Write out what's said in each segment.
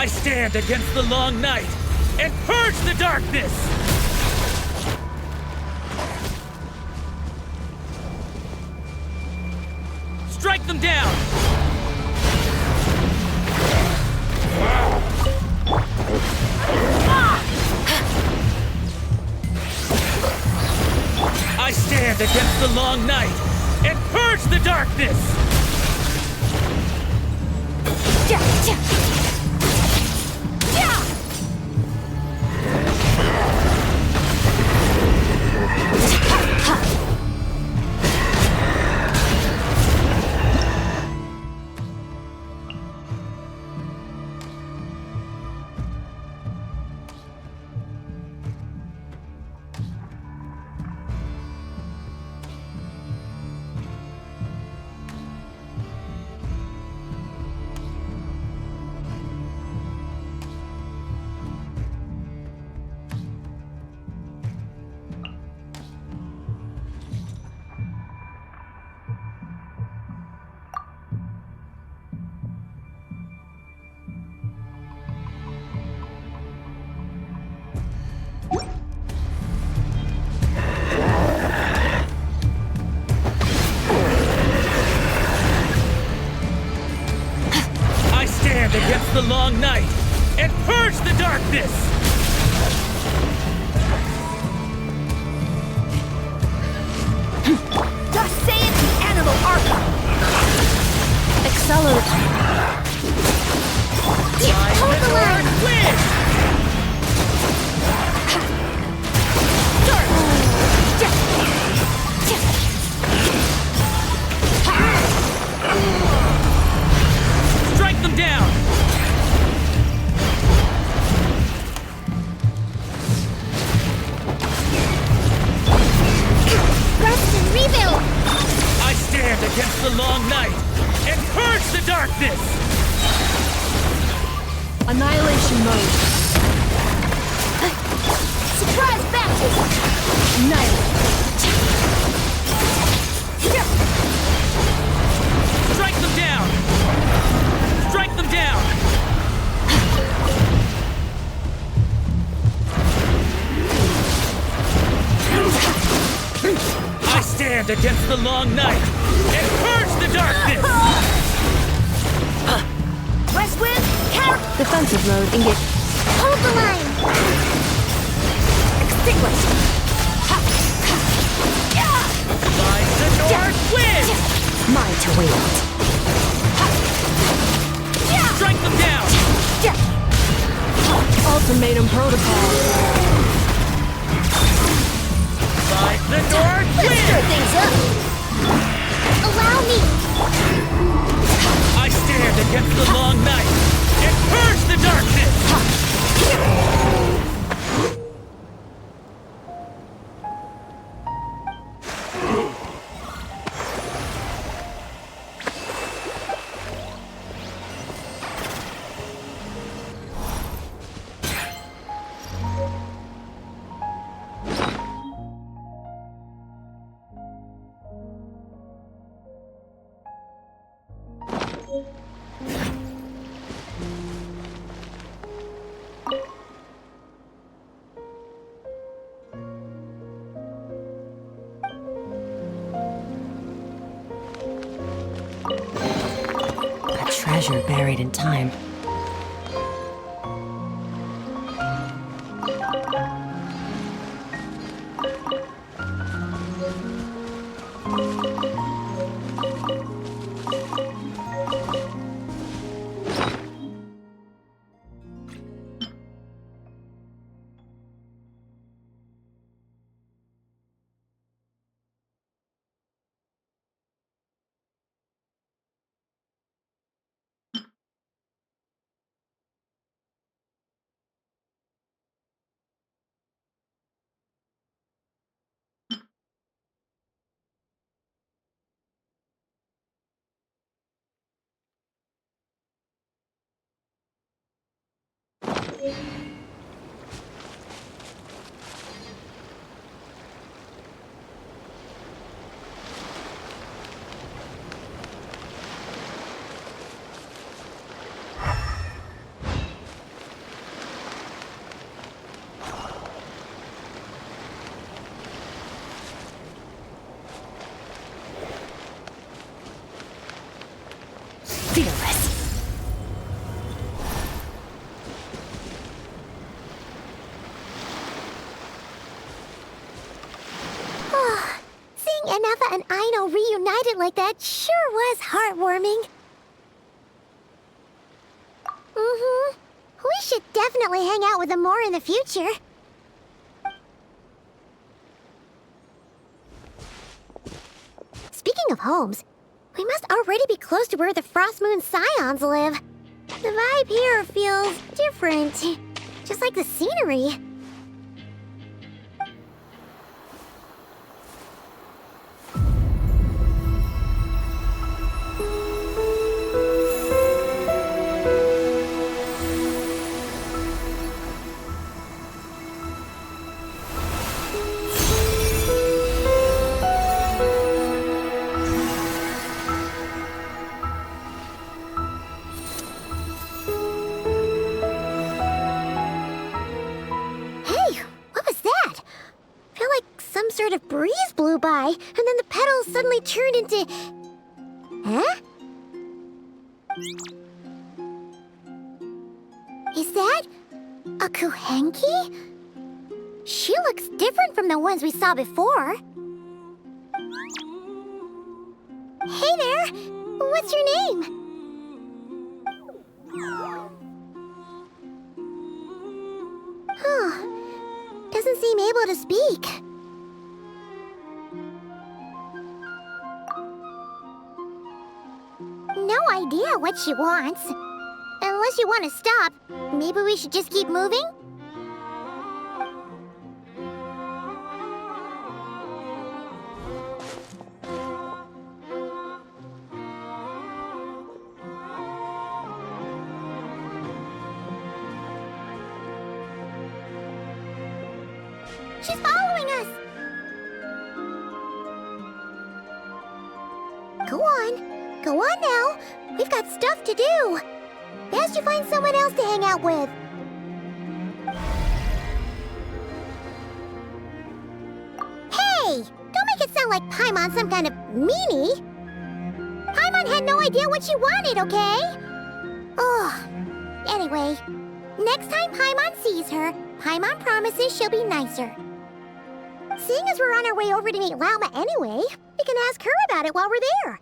I stand against the long night and purge the darkness! Strike them down! I stand against the long night and purge the darkness! Against the long night and purge the darkness! Thus saith the animal Archon! Accelerate! Hold the line! Strike them down! Rebuild! I stand against the long night and purge the darkness! Annihilation mode. Surprise baptism! Annihilate. Strike them down! Strike them down! I stand against the long night darkness! West wind, counter. Defensive mode engage. Hold the line. Extinguish. By the north wind! Mine to wield. Strike them down! Ultimatum protocol. By the north Let's stir wind! things up. Allow me. I stand against the long night and purge the darkness! A treasure buried in time. Fearless. Seeing Anafa and Aino reunited like that sure was heartwarming. Mm-hmm. We should definitely hang out with them more in the future. Speaking of homes, we must already be close to where the Frost Moon Scions live. The vibe here feels different, just like the scenery. Sort of breeze blew by, and then the petals suddenly turned into... Huh? Is that a Kuhenki? She looks different from the ones we saw before. Hey there! What's your name? Huh. Doesn't seem able to speak. No idea what she wants. Unless you want to stop, maybe we should just keep moving? She's following us! Go on. Go on now. We've got stuff to do. Best you find someone else to hang out with. Hey! Don't make it sound like Paimon's some kind of meanie. Paimon Paimon had no idea what she wanted, okay? Ugh. Anyway, next time Paimon sees her, Paimon promises she'll be nicer. Seeing as we're on our way over to meet Lauma anyway, we can ask her about it while we're there.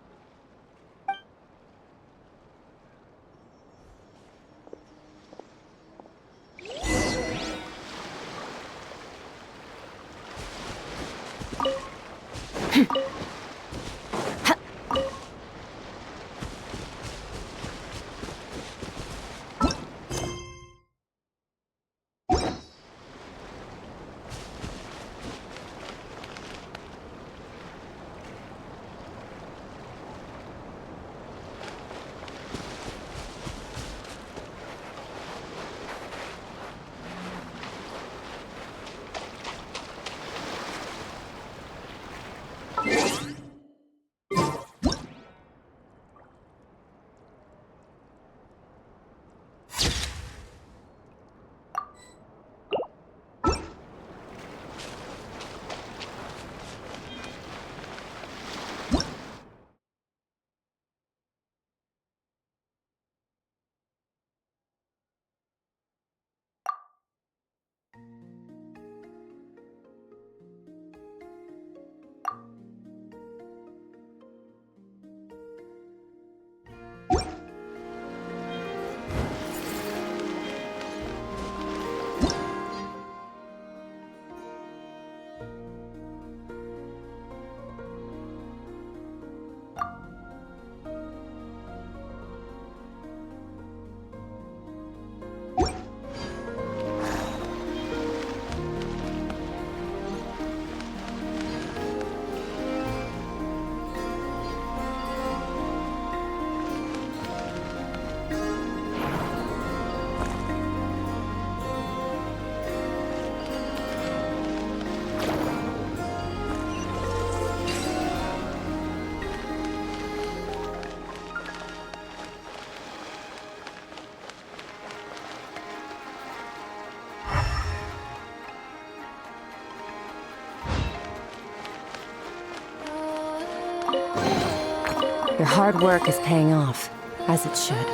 Your hard work is paying off, as it should.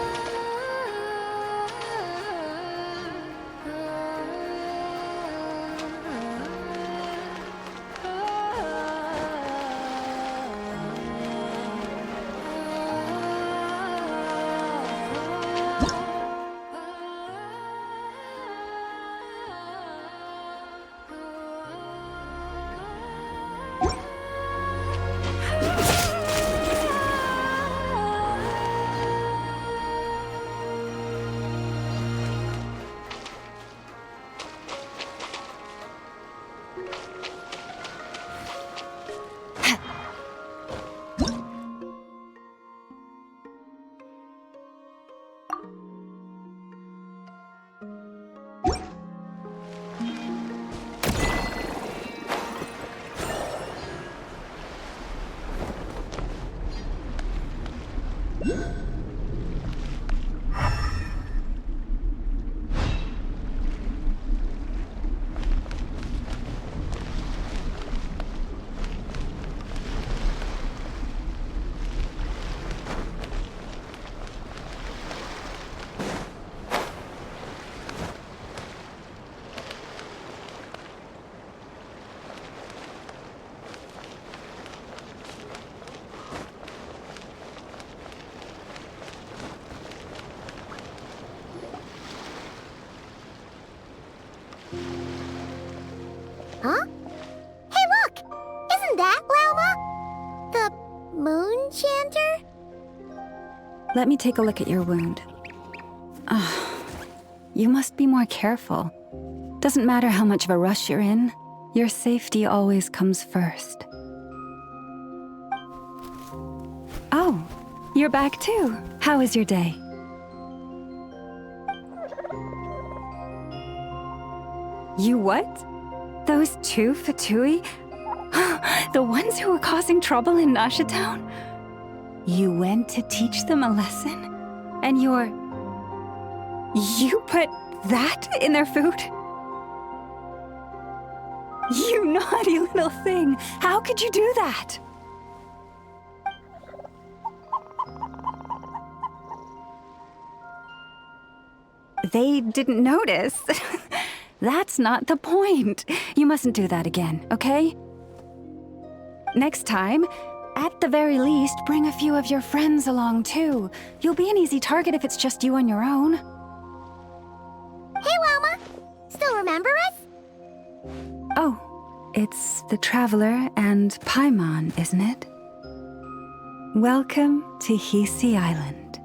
Huh? Hey, look! Isn't that Lauma? The moon chanter? Let me take a look at your wound. You must be more careful. Doesn't matter how much of a rush you're in, your safety always comes first. Oh, you're back too. How was your day? You what? Those two Fatui? The ones who were causing trouble in Nasha Town? You went to teach them a lesson? And you put that in their food? You naughty little thing! How could you do that? they didn't notice. That's not the point. You mustn't do that again, okay? Next time, at the very least, bring a few of your friends along too. You'll be an easy target if it's just you on your own. Hey, Wilma! Still remember us? Oh, it's the Traveler and Paimon, isn't it? Welcome to Hisi Island.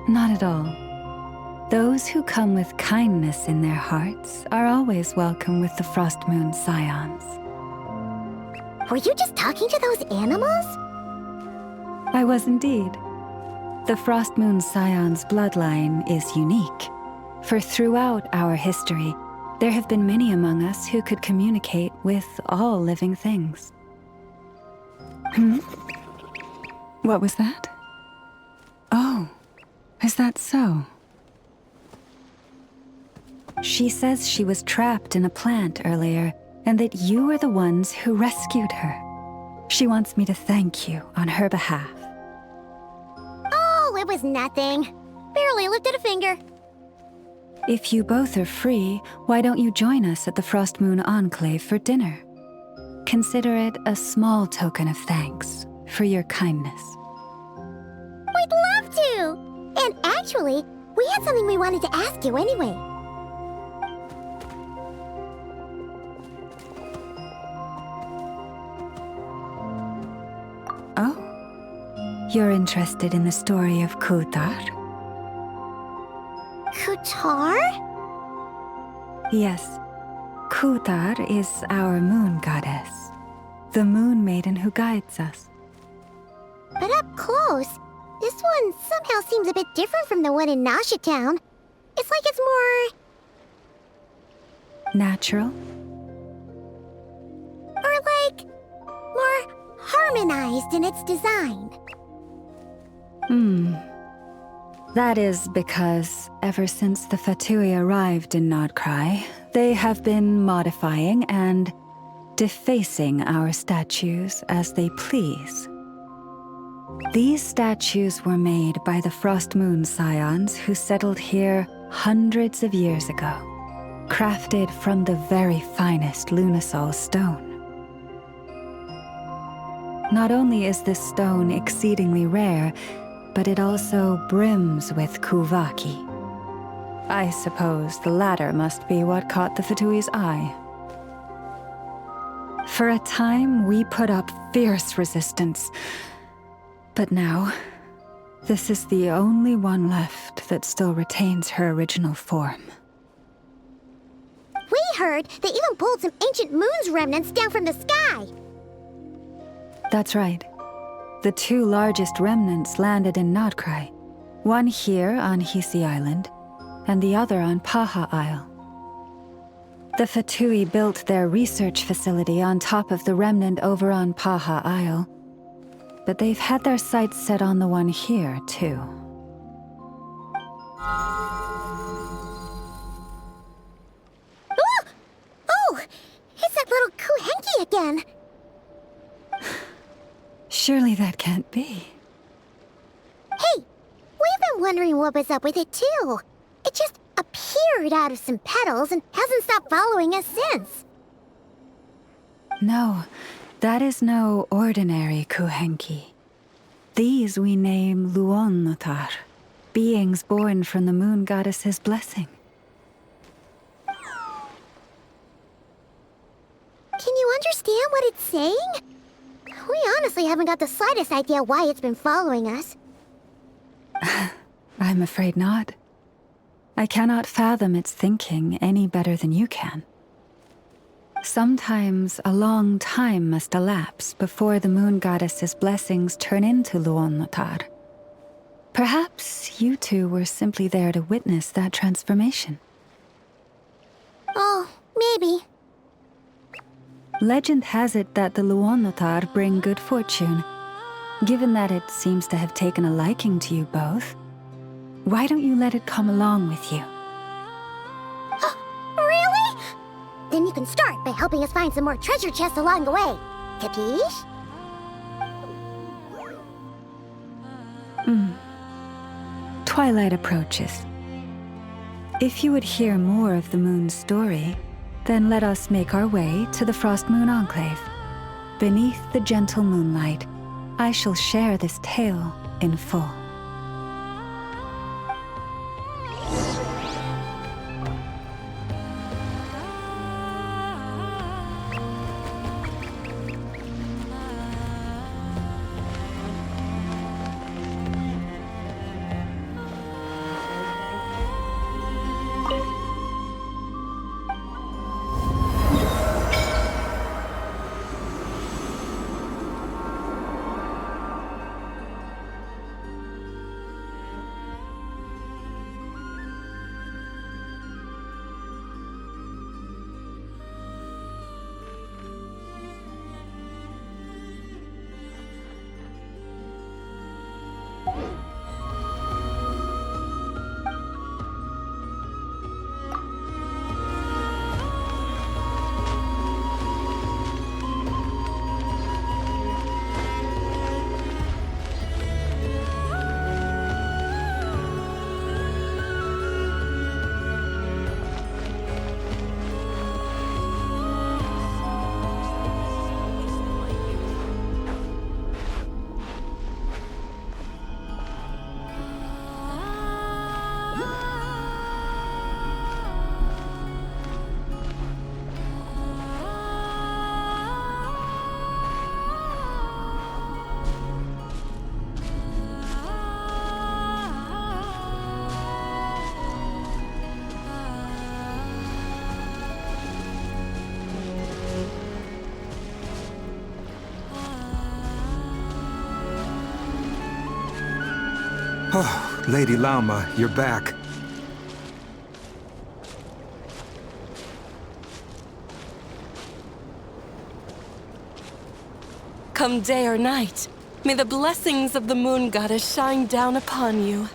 Not at all. Those who come with kindness in their hearts are always welcome with the Frost Moon Scions. Were you just talking to those animals? I was indeed. The Frost Moon Scion's bloodline is unique, for throughout our history, there have been many among us who could communicate with all living things. What was that? Oh, is that so? She says she was trapped in a plant earlier, and that you are the ones who rescued her. She wants me to thank you on her behalf. Oh, it was nothing. Barely lifted a finger. If you both are free, why don't you join us at the Frost Moon Enclave for dinner? Consider it a small token of thanks for your kindness. We'd love to! And actually, we had something we wanted to ask you anyway. Oh, you're interested in the story of Kutar? Kutar? Yes, Kutar is our moon goddess, the moon maiden who guides us. But up close, this one somehow seems a bit different from the one in Nasha Town. It's like it's more... Natural? or like... more harmonized in its design. That is because ever since the Fatui arrived in Nordkrai, they have been modifying and defacing our statues as they please. These statues were made by the Frost Moon Scions who settled here hundreds of years ago, crafted from the very finest Lunasol stone. Not only is this stone exceedingly rare, but it also brims with Kuvaki. I suppose the latter must be what caught the Fatui's eye. For a time, we put up fierce resistance. But now, this is the only one left that still retains her original form. We heard they even pulled some ancient moon's remnants down from the sky. That's right. The two largest remnants landed in Nordkrai, one here on Hisi Island, and the other on Paha Isle. The Fatui built their research facility on top of the remnant over on Paha Isle, but they've had their sights set on the one here, too. Ooh! Oh! It's that little Kuhenki again! Surely that can't be. Hey! We've been wondering what was up with it, too. It just appeared out of some petals and hasn't stopped following us since. No, that is no ordinary Kuhenki. These we name Luonnotar, beings born from the moon goddess's blessing. Can you understand what it's saying? We honestly haven't got the slightest idea why it's been following us. I'm afraid not. I cannot fathom its thinking any better than you can. Sometimes a long time must elapse before the moon goddess's blessings turn into Luonnotar. Perhaps you two were simply there to witness that transformation. Oh, maybe. Legend has it that the Luonnotar bring good fortune. Given that it seems to have taken a liking to you both, why don't you let it come along with you? Really? Then you can start by helping us find some more treasure chests along the way. Capiche? Twilight approaches. If you would hear more of the moon's story, then let us make our way to the Frost Moon Enclave. Beneath the gentle moonlight, I shall share this tale in full. Oh, Lady Lauma, you're back. Come day or night, may the blessings of the Moon Goddess shine down upon you.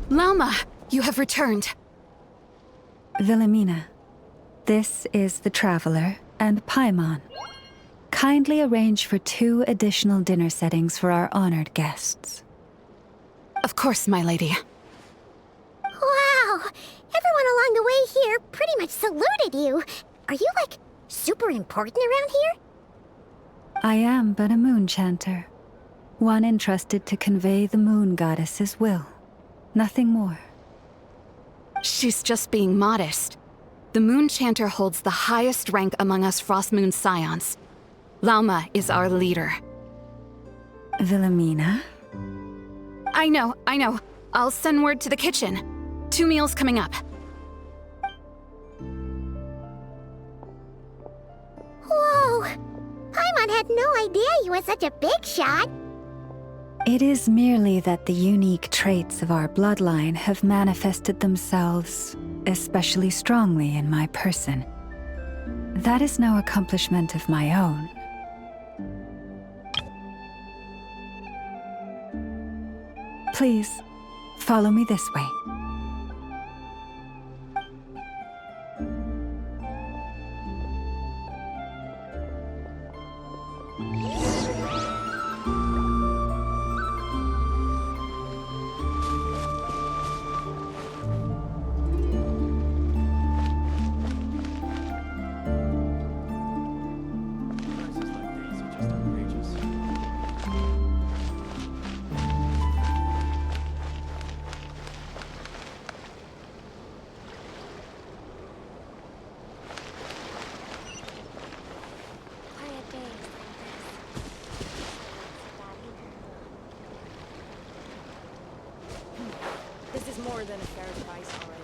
Lauma, you have returned. Wilhelmina, this is the Traveler and Paimon. Kindly arrange for 2 additional dinner settings for our honored guests. Of course, my lady. Wow! Everyone along the way here pretty much saluted you. Are you, like, super important around here? I am but a moon chanter, one entrusted to convey the moon goddess's will. Nothing more. She's just being modest. The Moon Chanter holds the highest rank among us Frost Moon Scions. Lauma is our leader. Wilhelmina? I know. I'll send word to the kitchen. 2 meals coming up. Whoa! Paimon had no idea you were such a big shot. It is merely that the unique traits of our bloodline have manifested themselves especially strongly in my person. That is no accomplishment of my own. Please, follow me this way. This is more than a fair price already.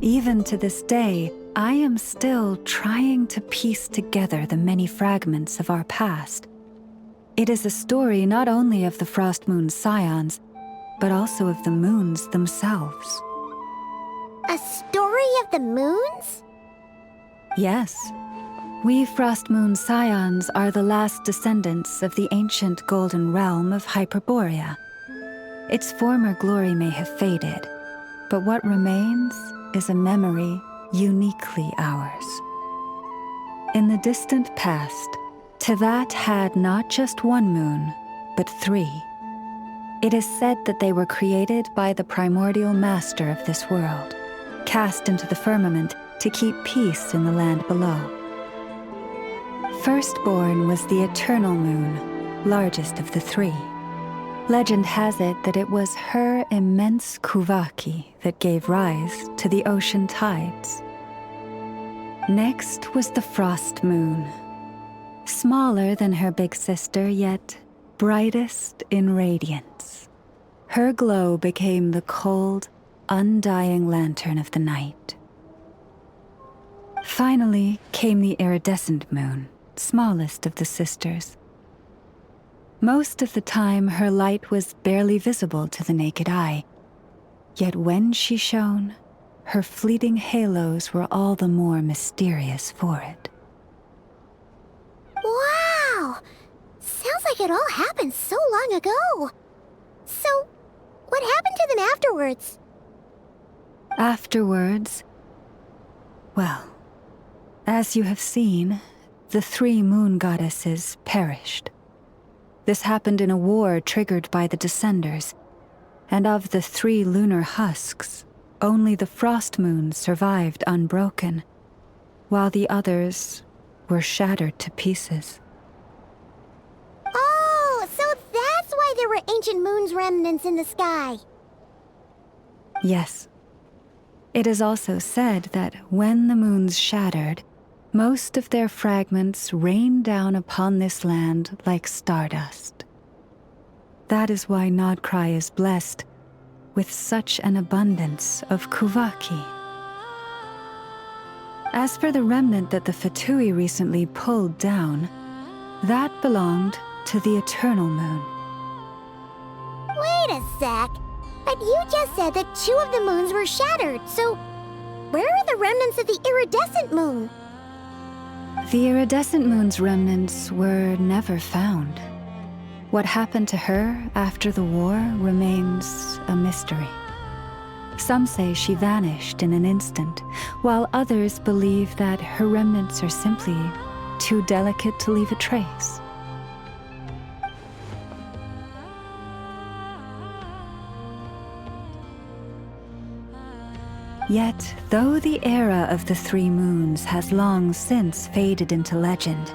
Even to this day, I am still trying to piece together the many fragments of our past. It is a story not only of the Frost Moon Scions, but also of the moons themselves. A story of the moons? Yes. We Frost Moon Scions are the last descendants of the ancient golden realm of Hyperborea. Its former glory may have faded, but what remains is a memory uniquely ours. In the distant past, Teyvat had not just one moon, but 3. It is said that they were created by the primordial master of this world, cast into the firmament to keep peace in the land below. Firstborn was the eternal moon, largest of the 3. Legend has it that it was her immense kuvaki that gave rise to the ocean tides. Next was the Frost Moon. Smaller than her big sister, yet brightest in radiance. Her glow became the cold, undying lantern of the night. Finally came the iridescent moon, smallest of the sisters. Most of the time, her light was barely visible to the naked eye. Yet when she shone, her fleeting halos were all the more mysterious for it. Wow! Sounds like it all happened so long ago. So, what happened to them afterwards? Afterwards, well, as you have seen, the 3 moon goddesses perished. This happened in a war triggered by the Descenders, and of the 3 lunar husks, only the Frost Moon survived unbroken, while the others were shattered to pieces. Oh, so that's why there were ancient moon's remnants in the sky. Yes. It is also said that when the moons shattered, most of their fragments rained down upon this land like stardust. That is why Nodcry is blessed with such an abundance of kuvaki. As for the remnant that the Fatui recently pulled down, that belonged to the Eternal Moon. Wait a sec. But you just said that 2 of the moons were shattered, so where are the remnants of the iridescent moon? The iridescent moon's remnants were never found. What happened to her after the war remains a mystery. Some say she vanished in an instant, while others believe that her remnants are simply too delicate to leave a trace. Yet, though the era of the 3 moons has long since faded into legend,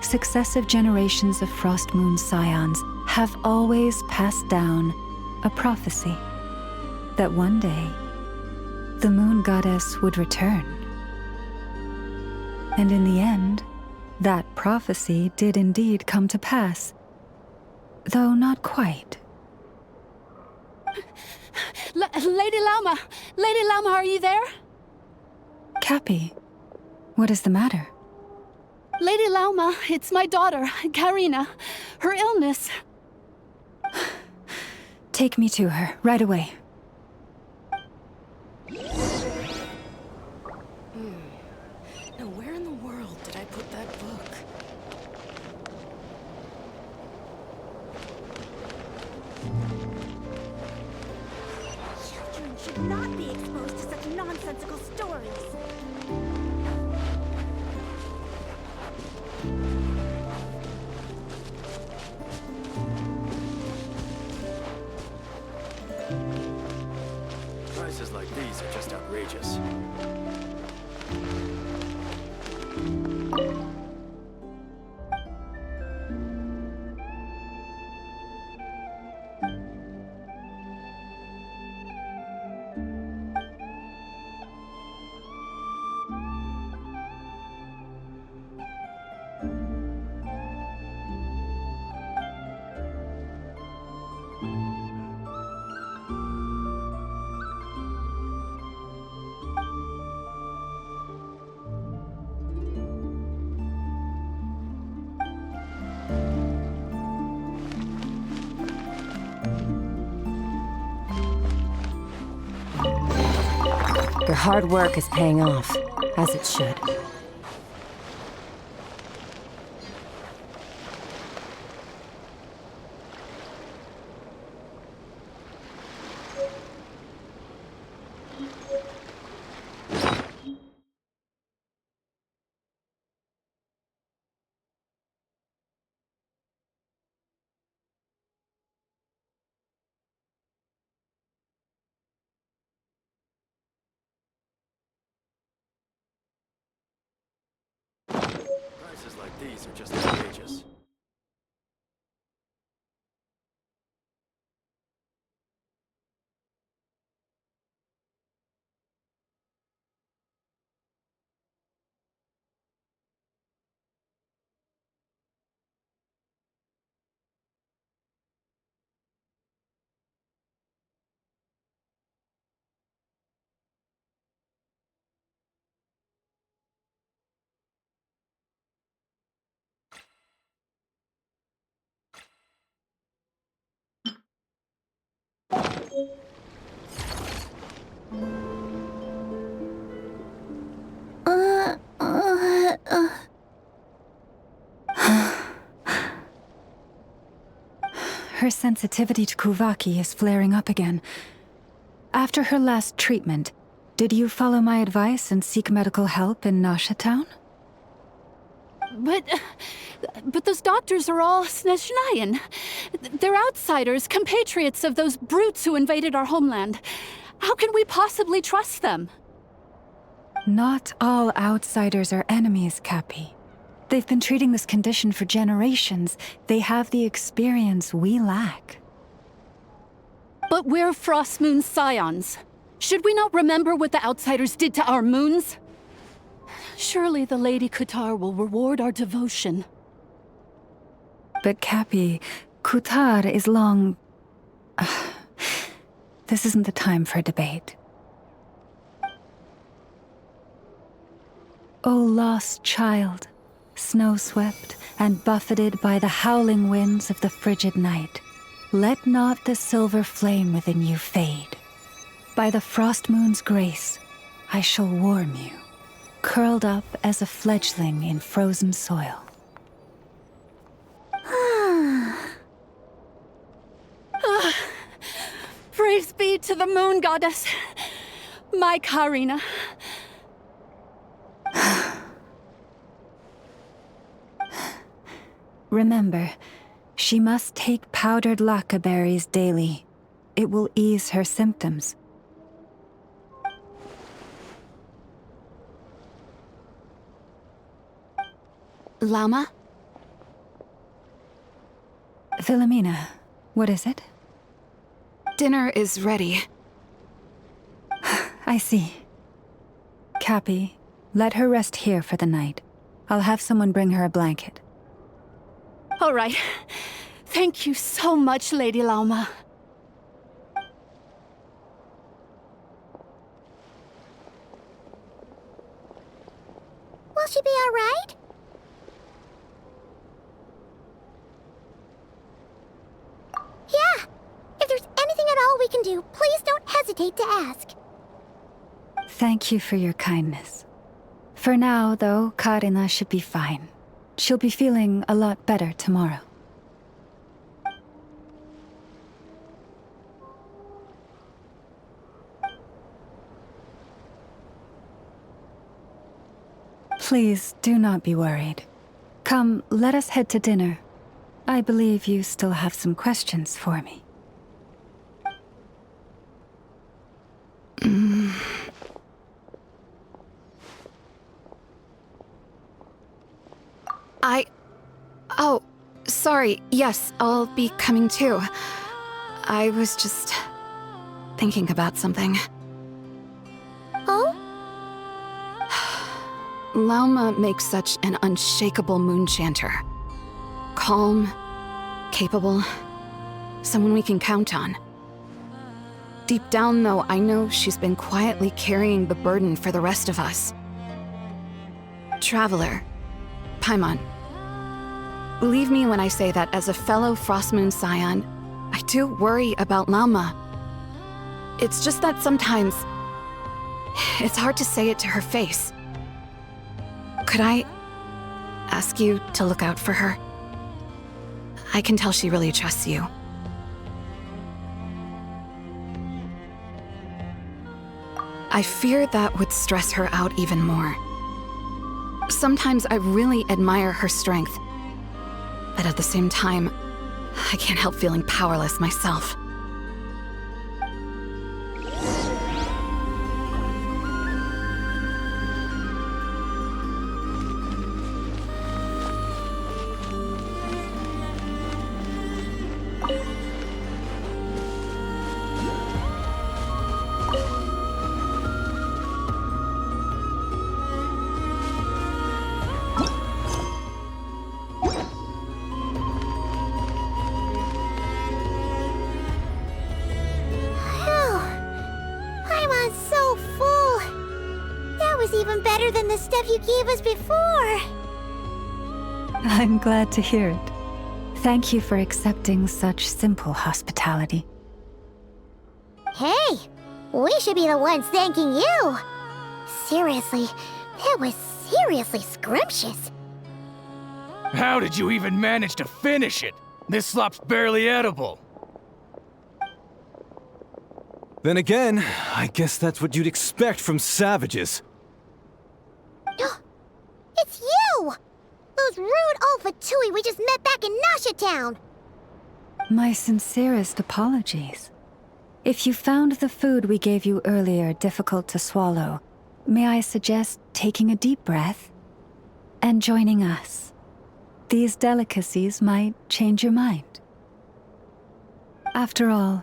successive generations of Frost Moon Scions have always passed down a prophecy that one day the moon goddess would return. And in the end, that prophecy did indeed come to pass, though not quite. Lady Lauma! Lady Lauma, are you there? Cappy, what is the matter? Lady Lauma, it's my daughter, Karina. Her illness. Take me to her, right away. Now where in the world did I put that book? worries. Prices like these are just outrageous. Your hard work is paying off, as it should. Prices like these are just outrageous. Her sensitivity to Kuvaki is flaring up again. After her last treatment, did you follow my advice and seek medical help in Nasha Town? But those doctors are all Snezhnayan. They're outsiders, compatriots of those brutes who invaded our homeland. How can we possibly trust them? Not all outsiders are enemies, Cappy. They've been treating this condition for generations. They have the experience we lack. But we're Frostmoon scions. Should we not remember what the outsiders did to our moons? Surely the Lady Kutar will reward our devotion. But Cappy, Kutar is long... This isn't the time for debate. O lost child, snow-swept and buffeted by the howling winds of the frigid night, let not the silver flame within you fade. By the frost moon's grace, I shall warm you, curled up as a fledgling in frozen soil. Praise be to the moon goddess, my Karina. Remember, she must take powdered laka berries daily. It will ease her symptoms. Lama? Philomena, what is it? Dinner is ready. I see. Cappy, let her rest here for the night. I'll have someone bring her a blanket. All right. Thank you so much, Lady Lama. Will she be all right? Yeah. If there's anything at all we can do, please don't hesitate to ask. Thank you for your kindness. For now, though, Karina should be fine. She'll be feeling a lot better tomorrow. Please do not be worried. Come, let us head to dinner. I believe you still have some questions for me. Oh, sorry. Yes, I'll be coming too. I was just thinking about something. Oh? Lauma makes such an unshakable moon chanter. Calm, capable, someone we can count on. Deep down, though, I know she's been quietly carrying the burden for the rest of us. Traveler, Paimon. Believe me when I say that as a fellow Frostmoon Scion, I do worry about Lauma. It's just that sometimes it's hard to say it to her face. Could I ask you to look out for her? I can tell she really trusts you. I fear that would stress her out even more. Sometimes I really admire her strength, but at the same time, I can't help feeling powerless myself. Even better than the stuff you gave us before. I'm glad to hear it. Thank you for accepting such simple hospitality. Hey, we should be the ones thanking you. Seriously, that was seriously scrumptious. How did you even manage to finish it? This slop's barely edible. Then again, I guess that's what you'd expect from savages. It's you! Those rude old Fatui we just met back in Nasha Town! My sincerest apologies. If you found the food we gave you earlier difficult to swallow, may I suggest taking a deep breath and joining us? These delicacies might change your mind. After all,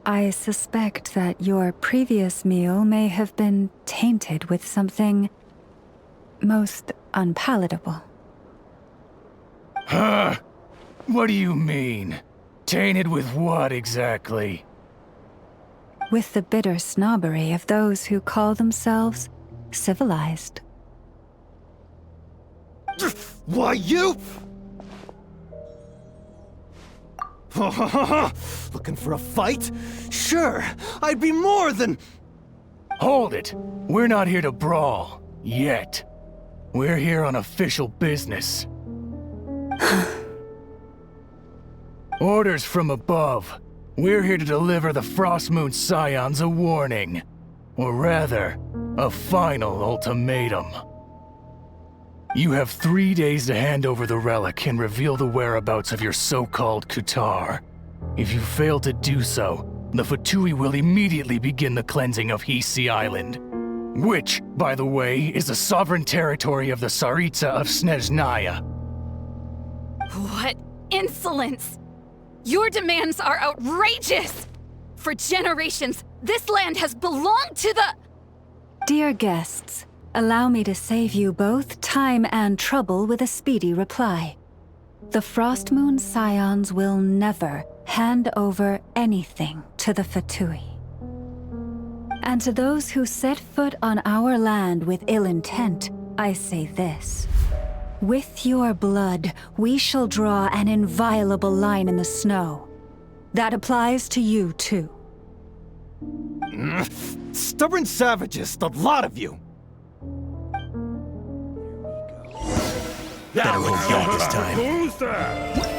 I suspect that your previous meal may have been tainted with something most unpalatable. Huh? What do you mean? Tainted with what exactly? With the bitter snobbery of those who call themselves civilized. Why, you? Looking for a fight? Sure, I'd be more than... Hold it! We're not here to brawl. Yet. We're here on official business. Orders from above. We're here to deliver the Frostmoon Scions a warning. Or rather, a final ultimatum. You have 3 days to hand over the relic and reveal the whereabouts of your so-called Kutar. If you fail to do so, the Fatui will immediately begin the cleansing of Hisi Island. Which, by the way, is the sovereign territory of the Tsaritsa of Snezhnaya. What insolence! Your demands are outrageous! For generations, this land has belonged to the... Dear guests, allow me to save you both time and trouble with a speedy reply. The Frostmoon Scions will never hand over anything to the Fatui. And to those who set foot on our land with ill intent, I say this. With your blood, we shall draw an inviolable line in the snow. That applies to you, too. Stubborn savages, the lot of you! Better hold back this time. Who's that?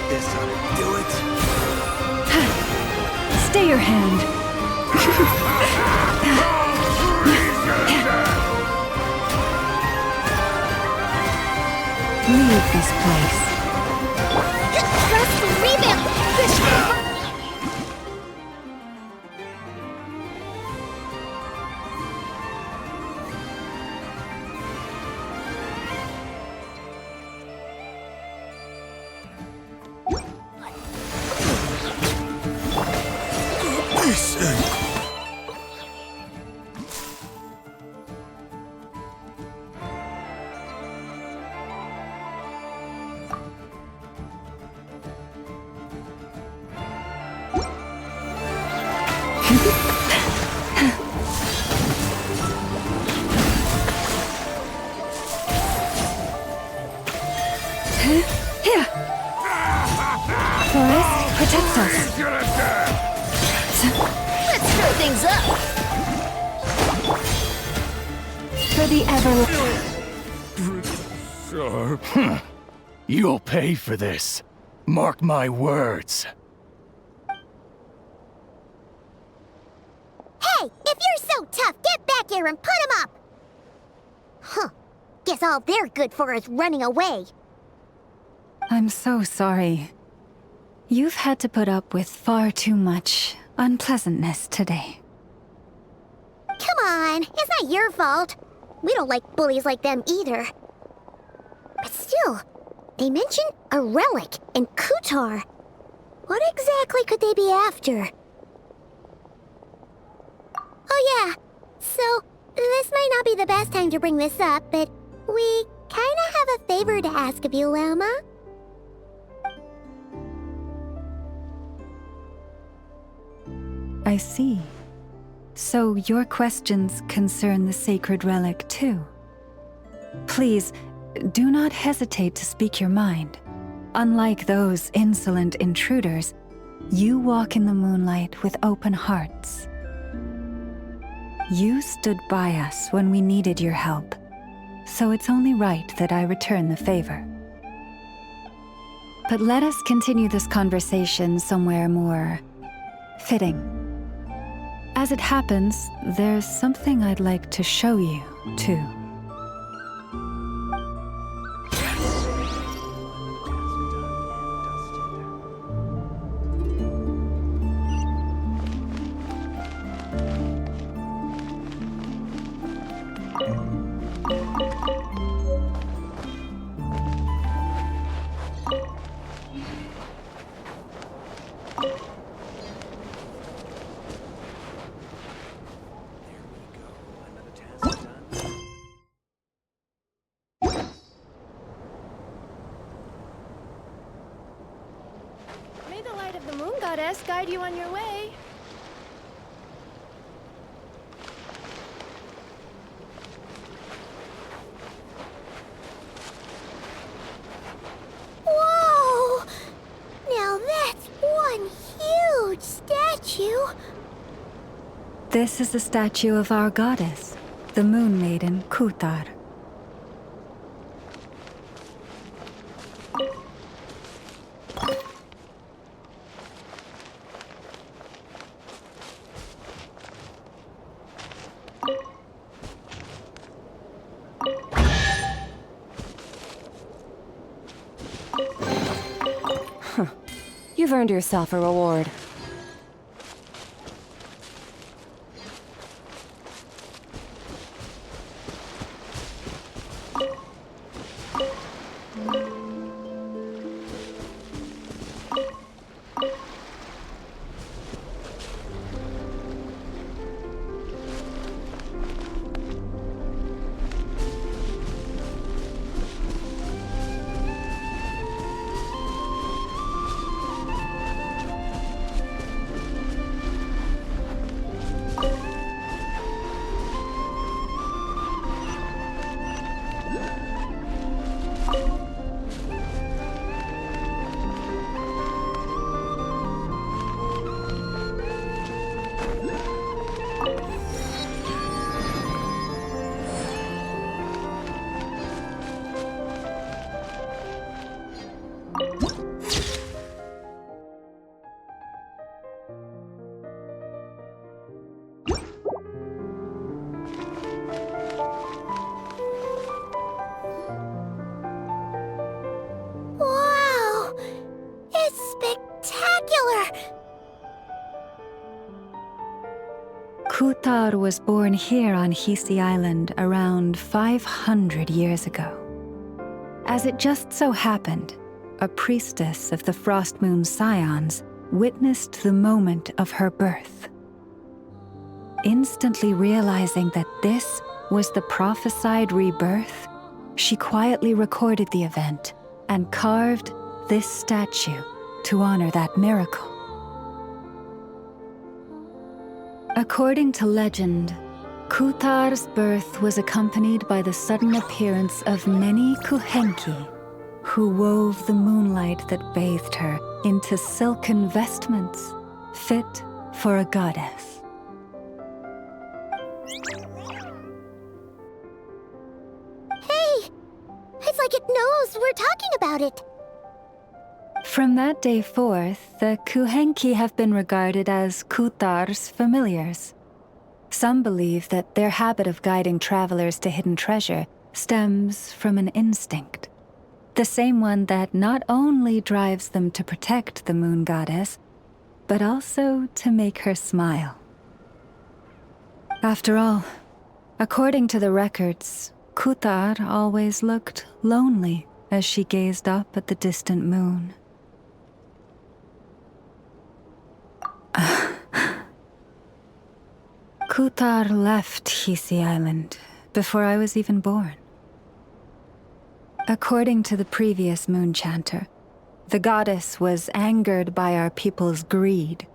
This ought to do it. Stay your hand. Leave this place. Trust the rebound! Here! Forest, protect us. Let's stir things up! For the ever... You'll pay for this. Mark my words. Hey, if you're so tough, get back here and put him up! Huh. Guess all they're good for is running away. I'm so sorry. You've had to put up with far too much unpleasantness today. Come on, it's not your fault. We don't like bullies like them either. But still, they mentioned a relic and Kutar. What exactly could they be after? Oh yeah, so this might not be the best time to bring this up, but we kinda have a favor to ask of you, Lama. I see. So your questions concern the sacred relic too. Please, do not hesitate to speak your mind. Unlike those insolent intruders, you walk in the moonlight with open hearts. You stood by us when we needed your help, so it's only right that I return the favor. But let us continue this conversation somewhere more fitting. As it happens, there's something I'd like to show you, too. May the light of the moon goddess guide you on your way. Whoa! Now that's one huge statue. This is the statue of our goddess, the Moon Maiden Kutar. You've earned yourself a reward. Kutar was born here on Hisi Island around 500 years ago. As it just so happened, a priestess of the Frost Moon Scions witnessed the moment of her birth. Instantly realizing that this was the prophesied rebirth, she quietly recorded the event and carved this statue to honor that miracle. According to legend, Kutar's birth was accompanied by the sudden appearance of many Kuhenki, who wove the moonlight that bathed her into silken vestments fit for a goddess. Hey! It's like it knows we're talking about it. From that day forth, the Kuhenki have been regarded as Kutar's familiars. Some believe that their habit of guiding travelers to hidden treasure stems from an instinct. The same one that not only drives them to protect the moon goddess, but also to make her smile. After all, according to the records, Kutar always looked lonely as she gazed up at the distant moon. Kutar left Hisi Island before I was even born. According to the previous moon chanter, the goddess was angered by our people's greed,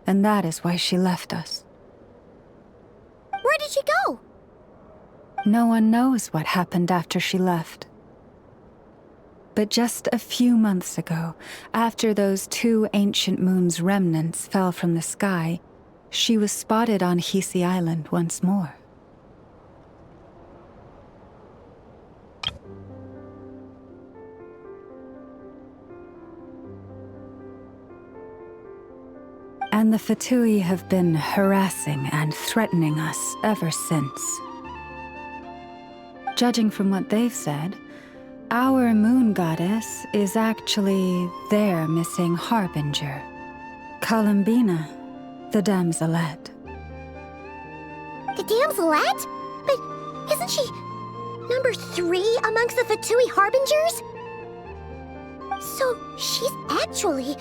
and that is why she left us. Where did she go? No one knows what happened after she left. But just a few months ago, after those 2 ancient moon's remnants fell from the sky, she was spotted on Hisi Island once more. And the Fatui have been harassing and threatening us ever since. Judging from what they've said, our moon goddess is actually their missing harbinger, Columbina, the damselette. The damselette? But isn't she number 3 amongst the Fatui harbingers? So she's actually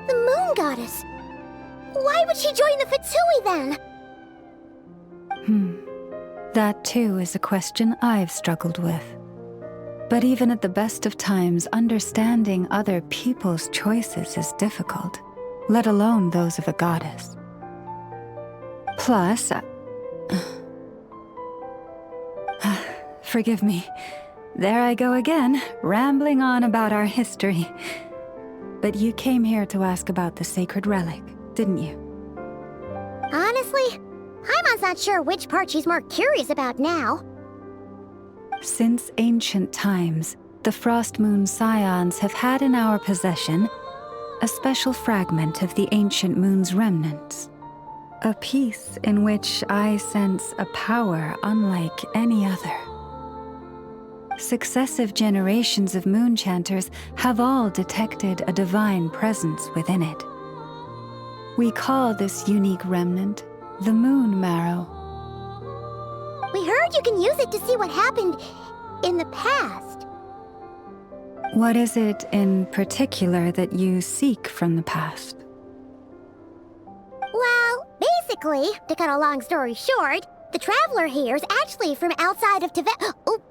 the moon goddess. Why would she join the Fatui then? That too is a question I've struggled with. But even at the best of times, understanding other people's choices is difficult, let alone those of a goddess. Plus, forgive me. There I go again, rambling on about our history. But you came here to ask about the sacred relic, didn't you? Honestly, Paimon's not sure which part she's more curious about now. Since ancient times, the Frost Moon Scions have had in our possession a special fragment of the ancient moon's remnants. A piece in which I sense a power unlike any other. Successive generations of moon chanters have all detected a divine presence within it. We call this unique remnant the Moon Marrow. We heard you can use it to see what happened in the past. What is it in particular that you seek from the past? Well, basically, to cut a long story short, the traveler here is actually from outside of Tibet. Oh.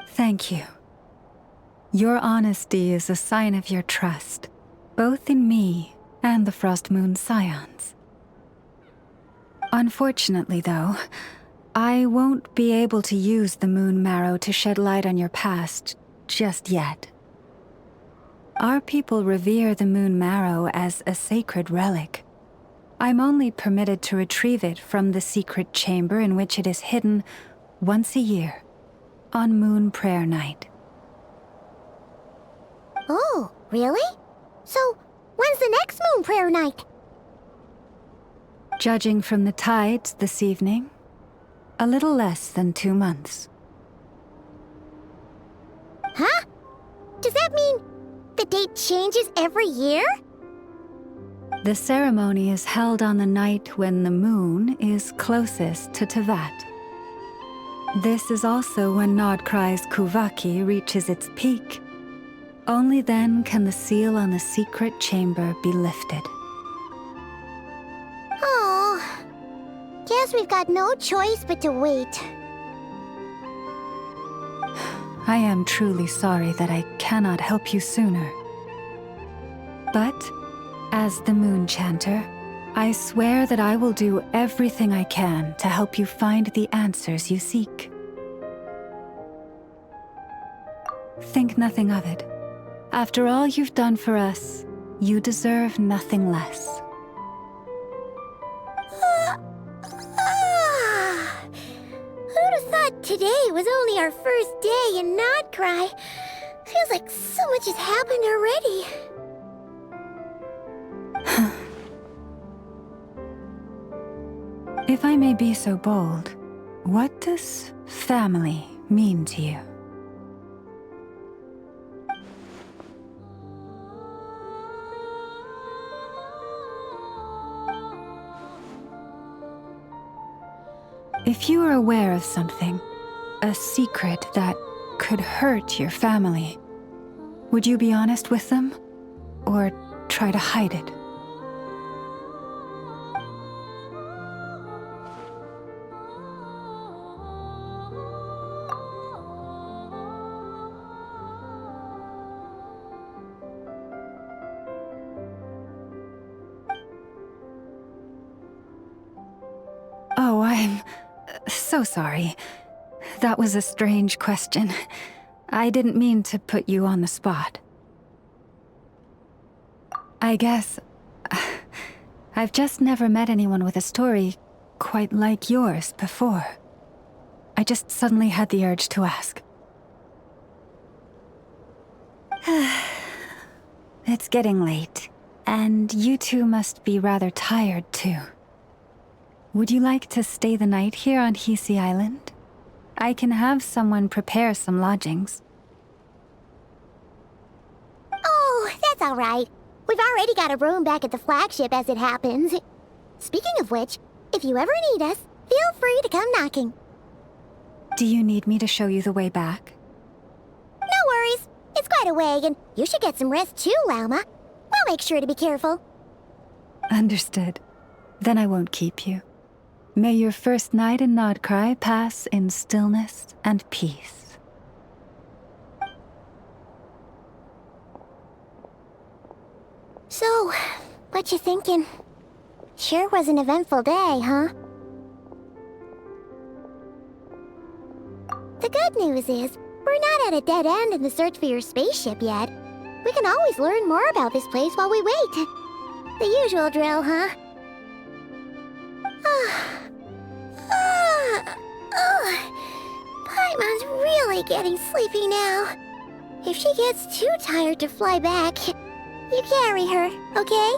Thank you. Your honesty is a sign of your trust, both in me and the Frost Moon Scions. Unfortunately, though, I won't be able to use the Moon Marrow to shed light on your past just yet. Our people revere the Moon Marrow as a sacred relic. I'm only permitted to retrieve it from the secret chamber in which it is hidden once a year, on Moon Prayer Night. Oh, really? So, when's the next moon prayer night? Judging from the tides this evening, a little less than 2 months. Huh? Does that mean the date changes every year? The ceremony is held on the night when the moon is closest to Tevat. This is also when Nodcry's Kuvaki reaches its peak. Only then can the seal on the secret chamber be lifted. Oh, guess we've got no choice but to wait. I am truly sorry that I cannot help you sooner. But, as the Moon Chanter, I swear that I will do everything I can to help you find the answers you seek. Think nothing of it. After all you've done for us, you deserve nothing less. Who'd have thought today was only our first day in Nodcry? Feels like so much has happened already. If I may be so bold, what does family mean to you? If you are aware of something, a secret that could hurt your family, would you be honest with them? Or try to hide it? Oh, I'm so sorry. That was a strange question. I didn't mean to put you on the spot. I guess I've just never met anyone with a story quite like yours before. I just suddenly had the urge to ask. It's getting late, and you two must be rather tired too. Would you like to stay the night here on Hisi Island? I can have someone prepare some lodgings. Oh, that's all right. We've already got a room back at the flagship as it happens. Speaking of which, if you ever need us, feel free to come knocking. Do you need me to show you the way back? No worries. It's quite a way, and you should get some rest too, Lauma. We'll make sure to be careful. Understood. Then I won't keep you. May your first night in Nodcry pass in stillness and peace. So, what you thinking? Sure was an eventful day, huh? The good news is, we're not at a dead end in the search for your spaceship yet. We can always learn more about this place while we wait. The usual drill, huh? Paimon's really getting sleepy now. If she gets too tired to fly back, you carry her, okay?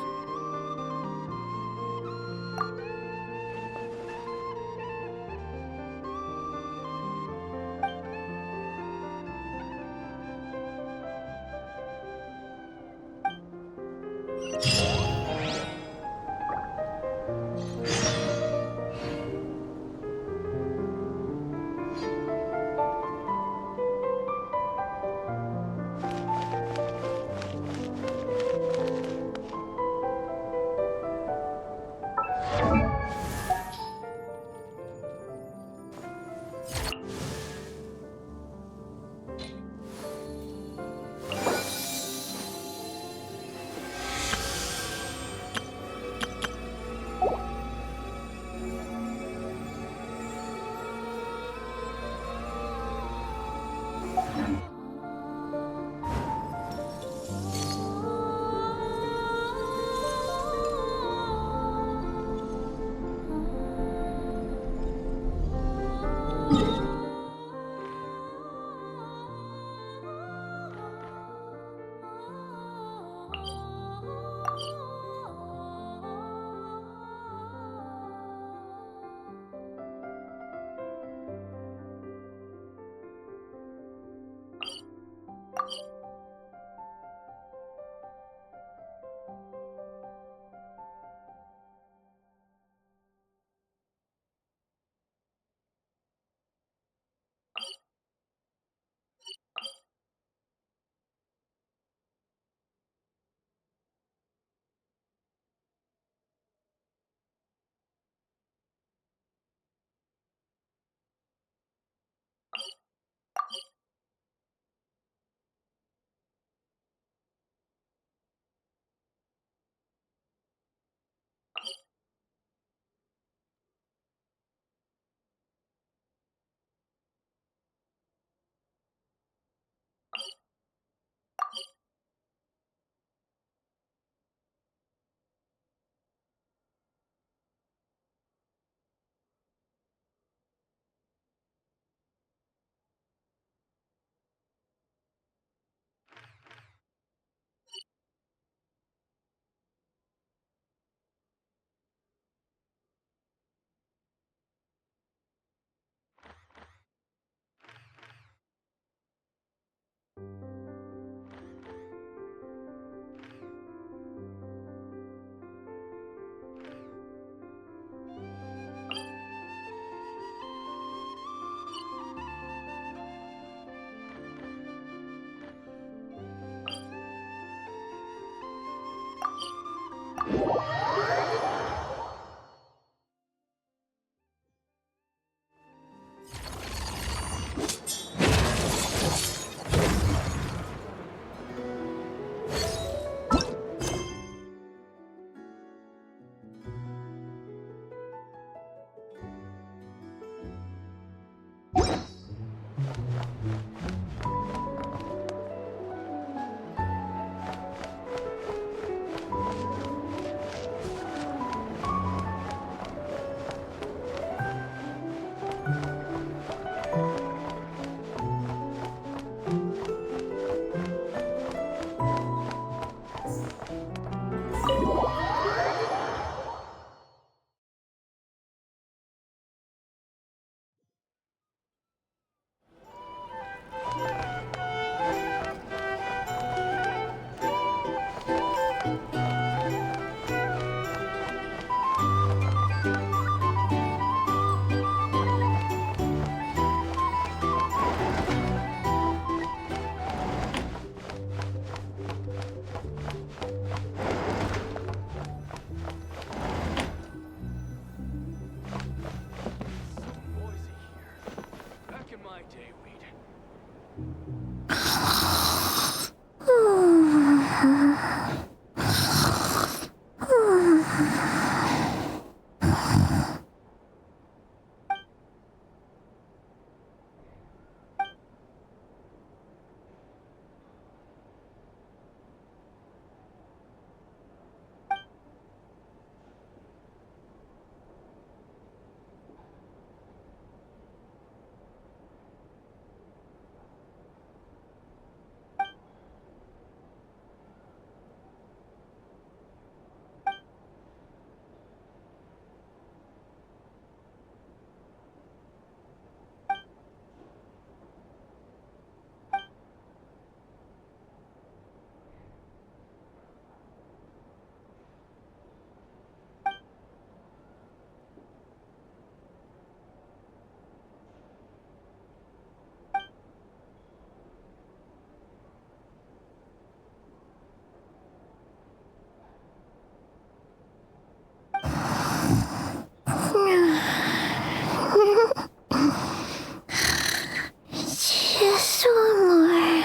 Just one more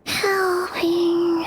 helping.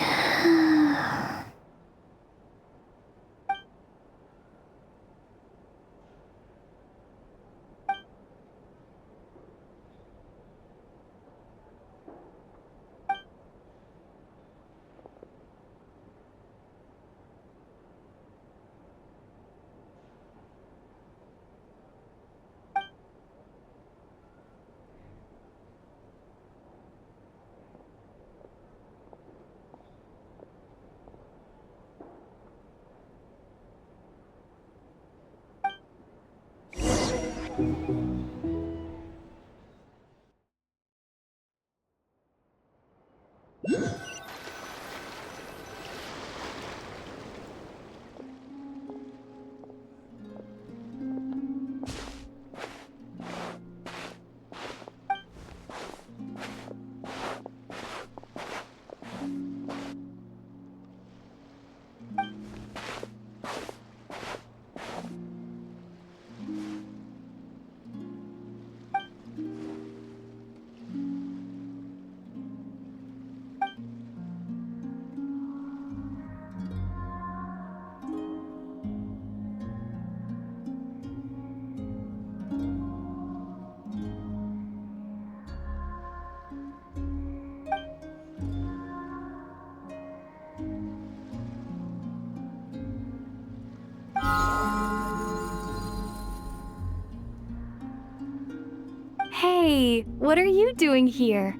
Hey, what are you doing here?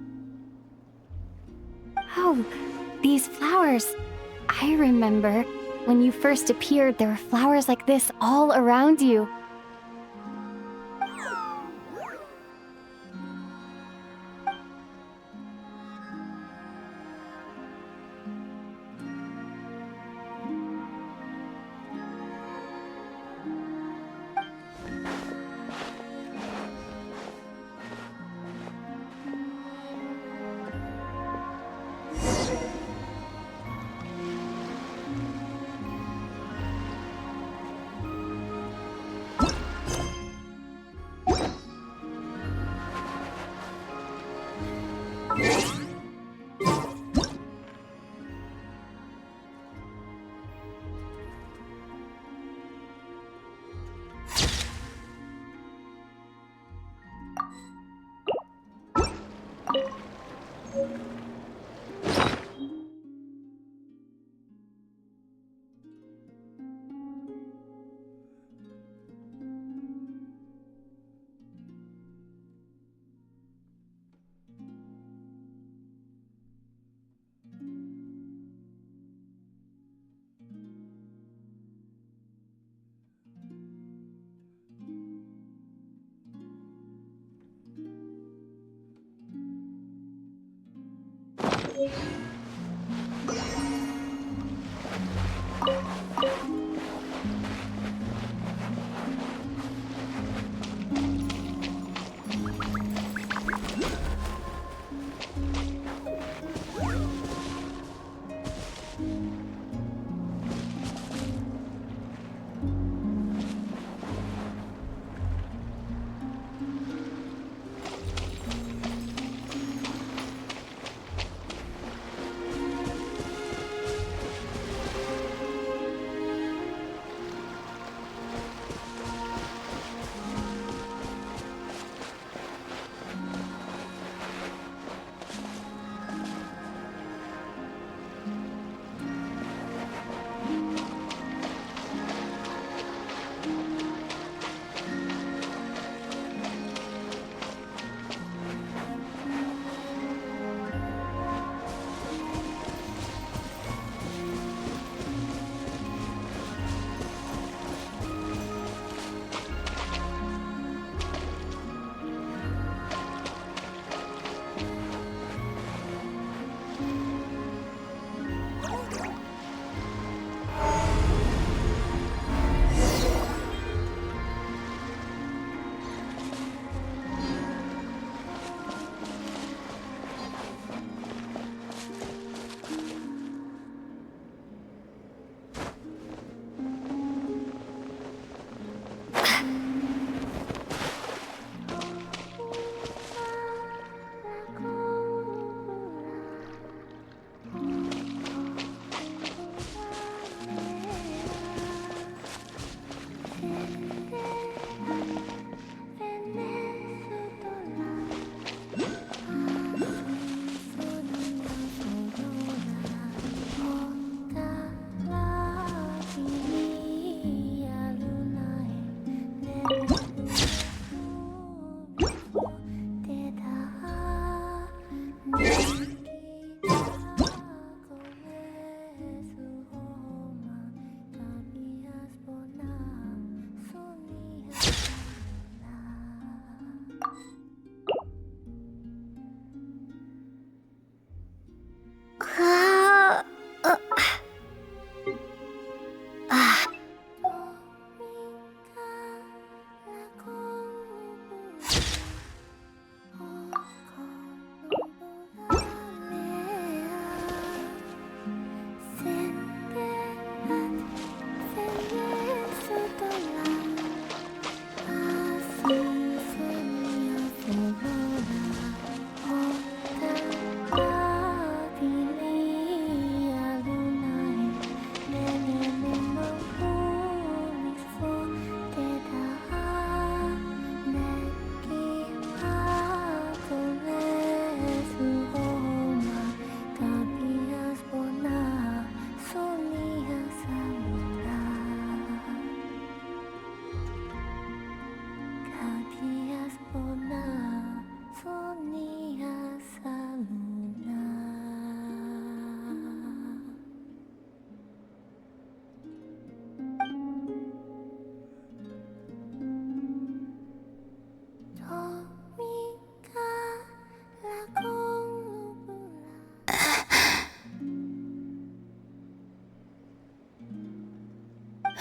Oh, these flowers. I remember when you first appeared, there were flowers like this all around you.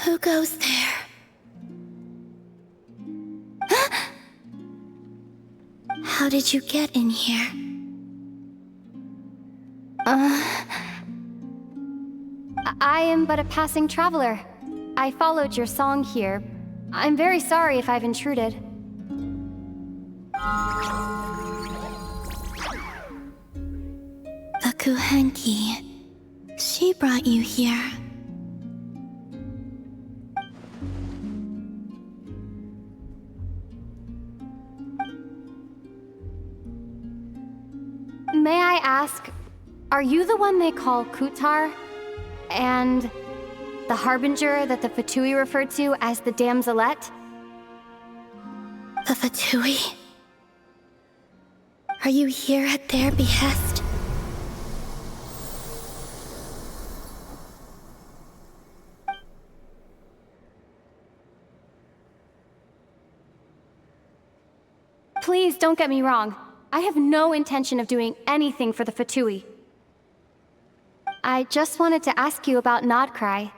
Who goes there? How did you get in here? I am but a passing traveler. I followed your song here. I'm very sorry if I've intruded. The Kuhenki. She brought you here. May I ask, are you the one they call Kutar? And the harbinger that the Fatui referred to as the Damselette? The Fatui? Are you here at their behest? Please don't get me wrong. I have no intention of doing anything for the Fatui. I just wanted to ask you about Nodcry.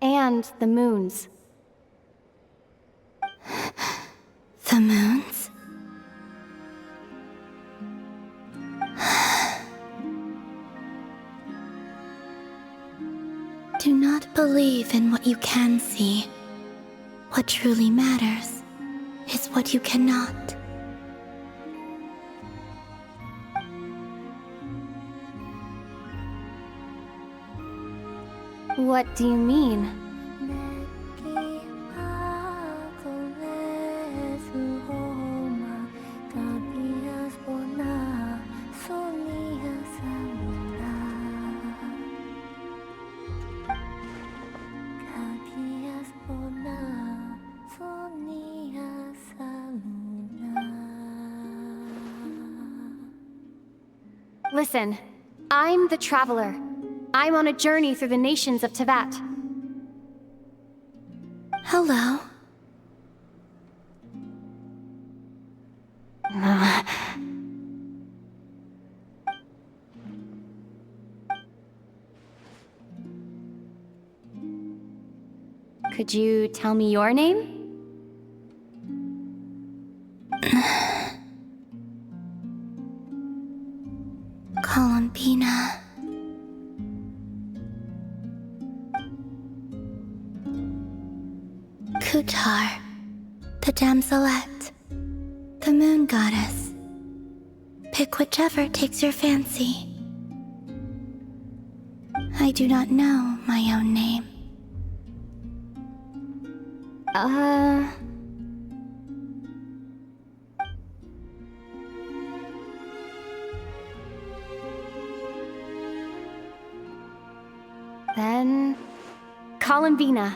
And the moons. The moons? Do not believe in what you can see. What truly matters is what you cannot. What do you mean? Listen, I'm the Traveler. I'm on a journey through the nations of Tevat. Hello. Could you tell me your name? Columbina. Kutar, the damselette, the moon goddess. Pick whichever takes your fancy. I do not know my own name. Then... Columbina.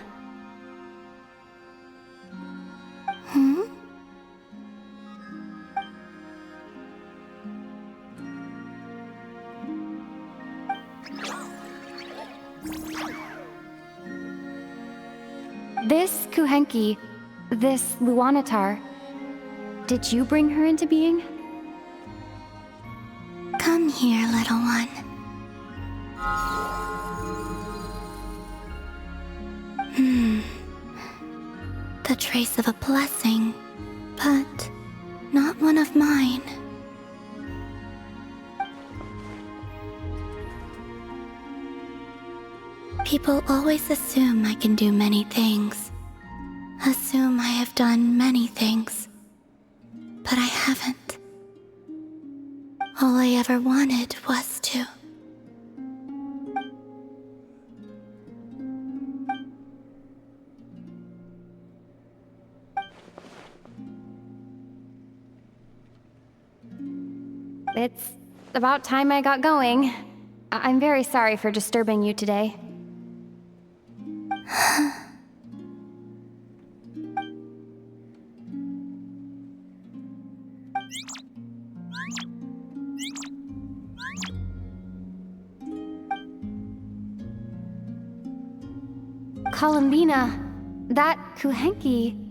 This Kuhenki, this Luanatar, did you bring her into being? Come here, little one. The trace of a blessing, but not one of mine. People always assume I can do many things. Assume I have done many things. But I haven't. All I ever wanted was to. It's about time I got going. I'm very sorry for disturbing you today. Columbina, that Kuhenki...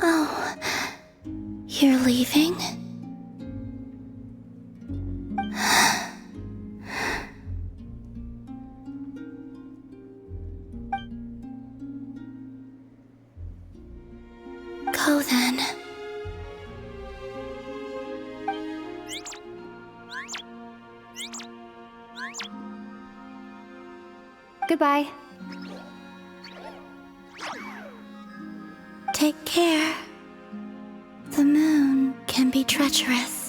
Oh, you're leaving? Go then. Goodbye. Take care. The moon can be treacherous.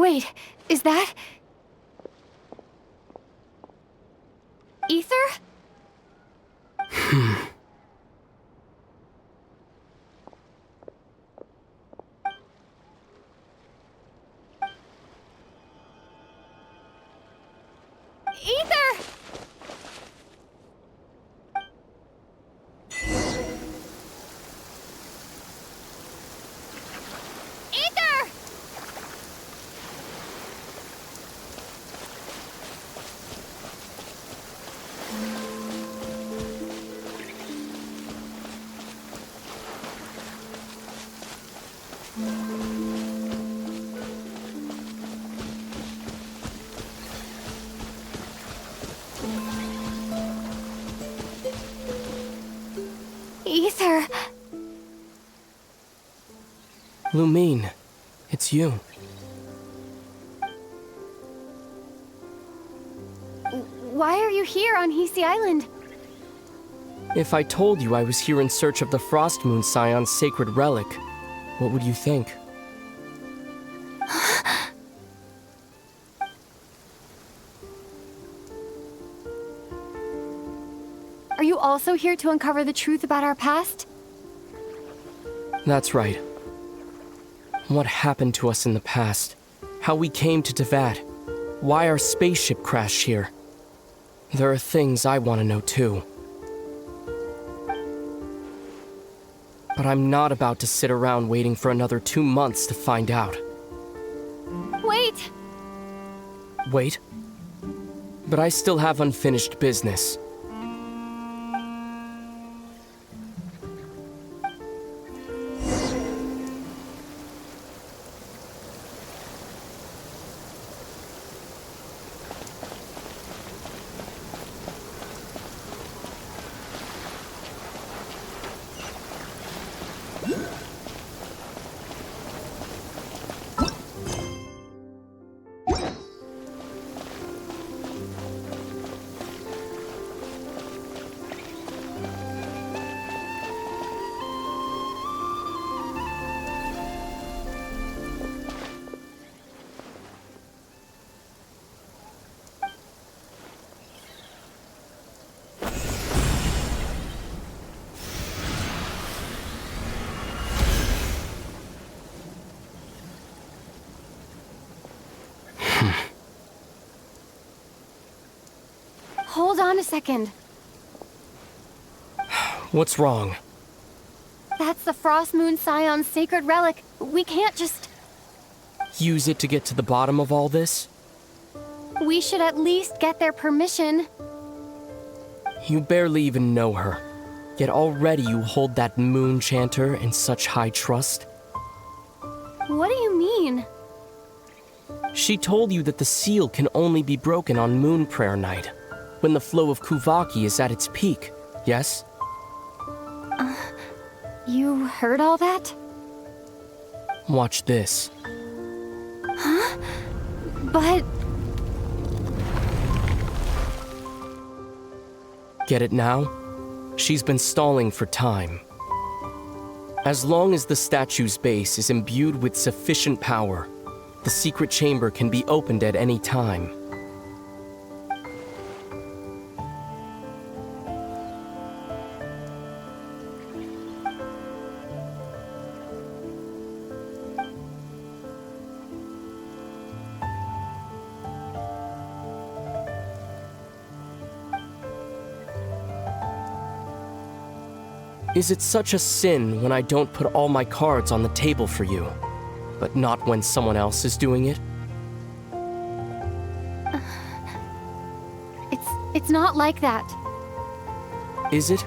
Wait, is that... Ether? Ether! Ether! Ether. Lumine, it's you. Why are you here on Hisi Island? If I told you I was here in search of the Frost Moon Scion's sacred relic, what would you think? Are you also here to uncover the truth about our past? That's right. What happened to us in the past? How we came to Teyvat? Why our spaceship crashed here? There are things I want to know too. But I'm not about to sit around waiting for another 2 months to find out. Wait! Wait? But I still have unfinished business. Hold on a second. What's wrong? That's the Frost Moon Scion's sacred relic. We can't just... Use it to get to the bottom of all this? We should at least get their permission. You barely even know her. Yet already you hold that moon chanter in such high trust. What do you mean? She told you that the seal can only be broken on Moon Prayer Night, when the flow of Kuvaki is at its peak, yes? You heard all that? Watch this. Huh? But... Get it now? She's been stalling for time. As long as the statue's base is imbued with sufficient power, the secret chamber can be opened at any time. Is it such a sin when I don't put all my cards on the table for you, but not when someone else is doing it? It's not like that. Is it?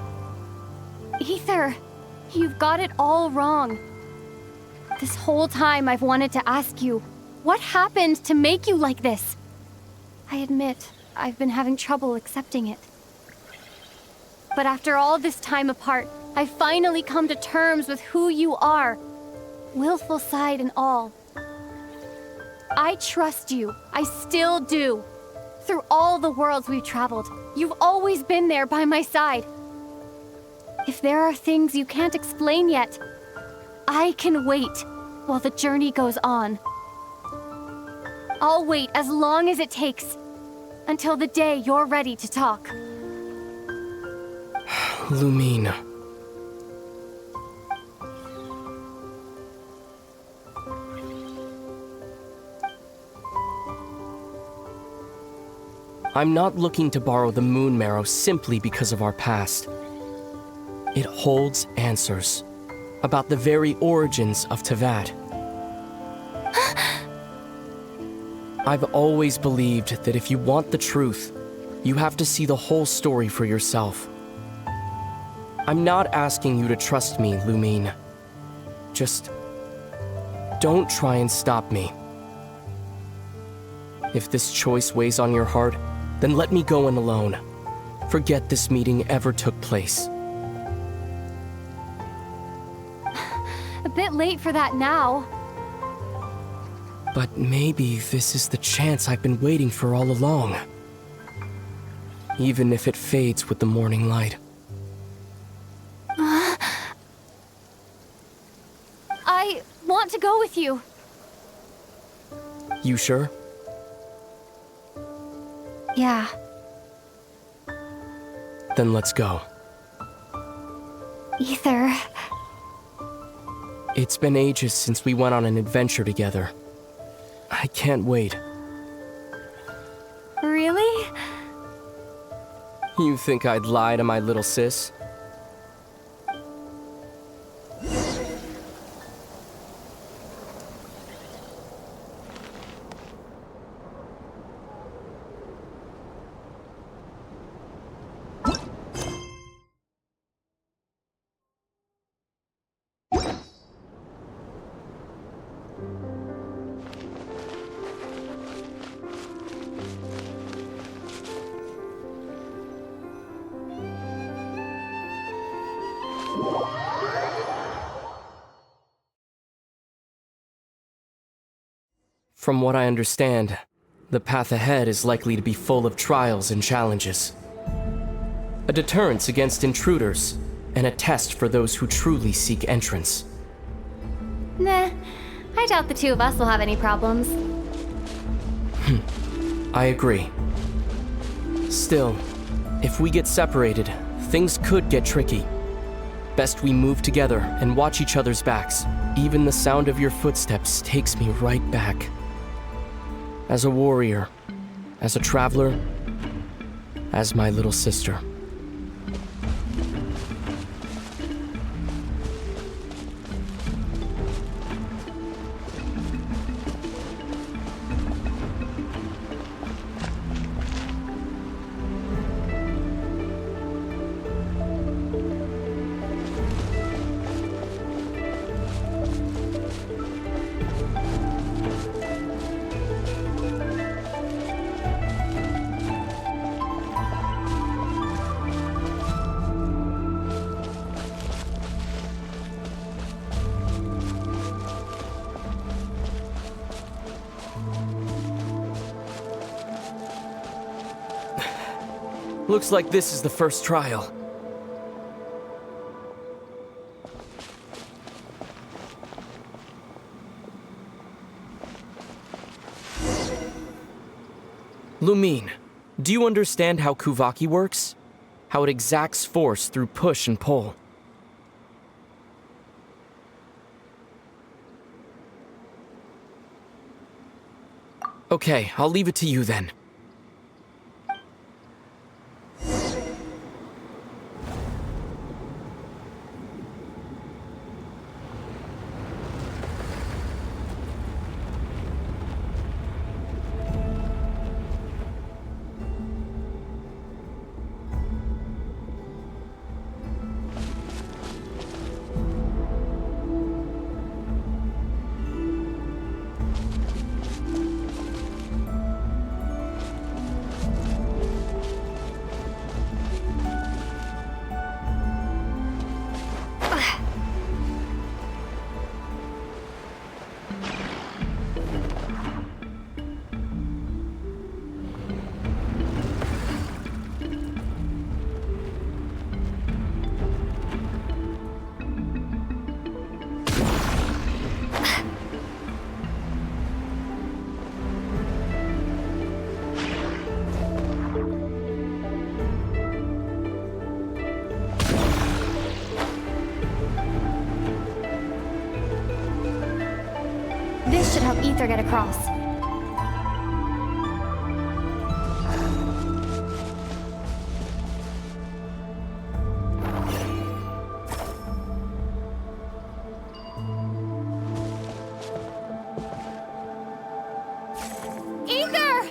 Ether, you've got it all wrong. This whole time I've wanted to ask you, what happened to make you like this? I admit, I've been having trouble accepting it. But after all this time apart, I've finally come to terms with who you are. Willful side and all. I trust you. I still do. Through all the worlds we've traveled, you've always been there by my side. If there are things you can't explain yet, I can wait while the journey goes on. I'll wait as long as it takes. Until the day you're ready to talk. Lumine. I'm not looking to borrow the Moon Marrow simply because of our past. It holds answers about the very origins of Teyvat. I've always believed that if you want the truth, you have to see the whole story for yourself. I'm not asking you to trust me, Lumine. Just don't try and stop me. If this choice weighs on your heart, then let me go in alone. Forget this meeting ever took place. A bit late for that now. But maybe this is the chance I've been waiting for all along. Even if it fades with the morning light. I want to go with you. You sure? Yeah. Then let's go. Ether. It's been ages since we went on an adventure together. I can't wait. Really? You think I'd lie to my little sis? From what I understand, the path ahead is likely to be full of trials and challenges. A deterrence against intruders, and a test for those who truly seek entrance. Nah, I doubt the two of us will have any problems. I agree. Still, if we get separated, things could get tricky. Best we move together and watch each other's backs. Even the sound of your footsteps takes me right back. As a warrior, as a traveler, as my little sister. Looks like this is the first trial. Lumine, do you understand how Kuvaki works? How it exacts force through push and pull? Okay, I'll leave it to you then. This should help Ether get across. Ether!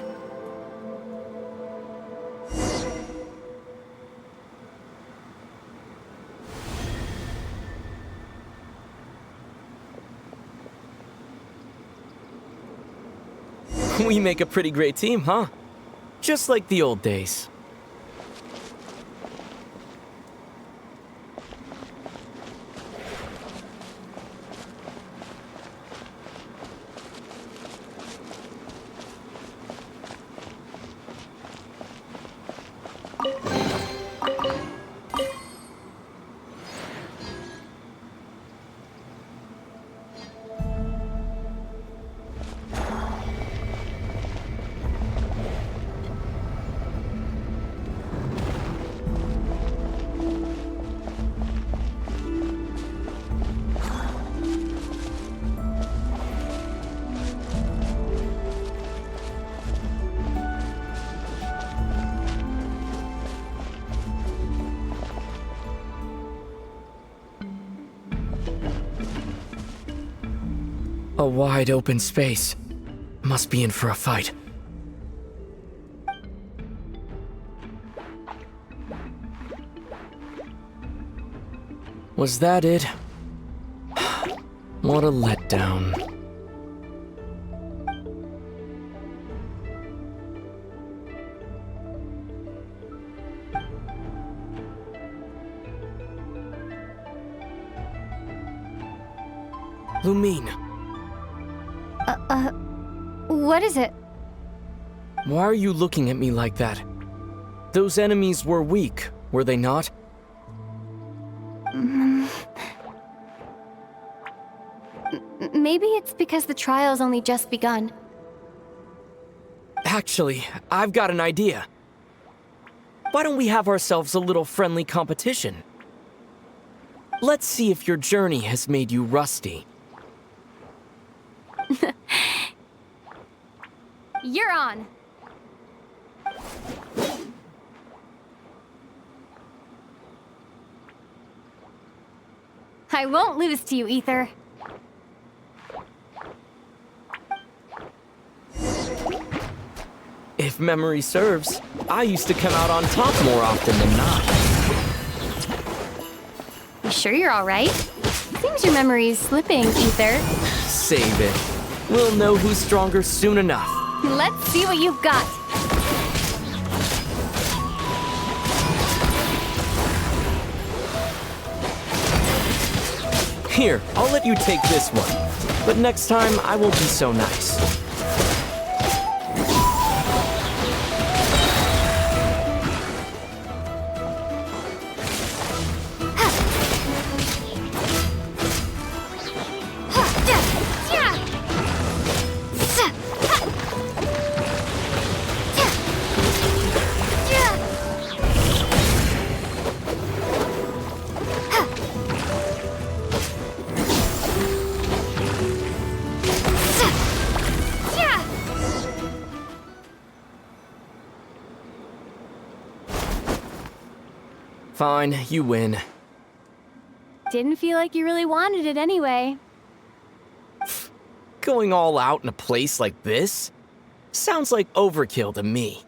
We make a pretty great team, huh? Just like the old days. A wide open space. Must be in for a fight. Was that it? What a letdown. Lumine. What is it? Why are you looking at me like that? Those enemies were weak, were they not? Maybe it's because the trial's only just begun. Actually, I've got an idea. Why don't we have ourselves a little friendly competition? Let's see if your journey has made you rusty. You're on! I won't lose to you, Ether. If memory serves, I used to come out on top more often than not. You sure you're alright? Seems your memory's slipping, Ether. Save it. We'll know who's stronger soon enough. Let's see what you've got. Here, I'll let you take this one. But next time, I won't be so nice. Fine, you win. Didn't feel like you really wanted it anyway. Going all out in a place like this? Sounds like overkill to me.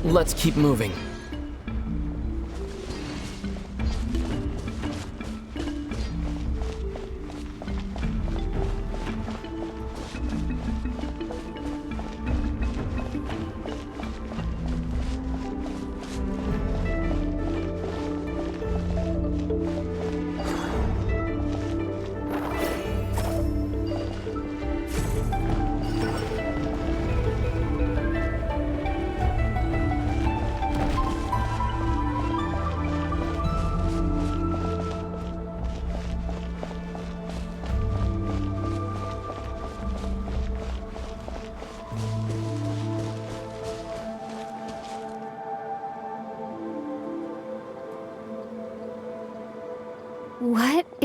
Let's keep moving.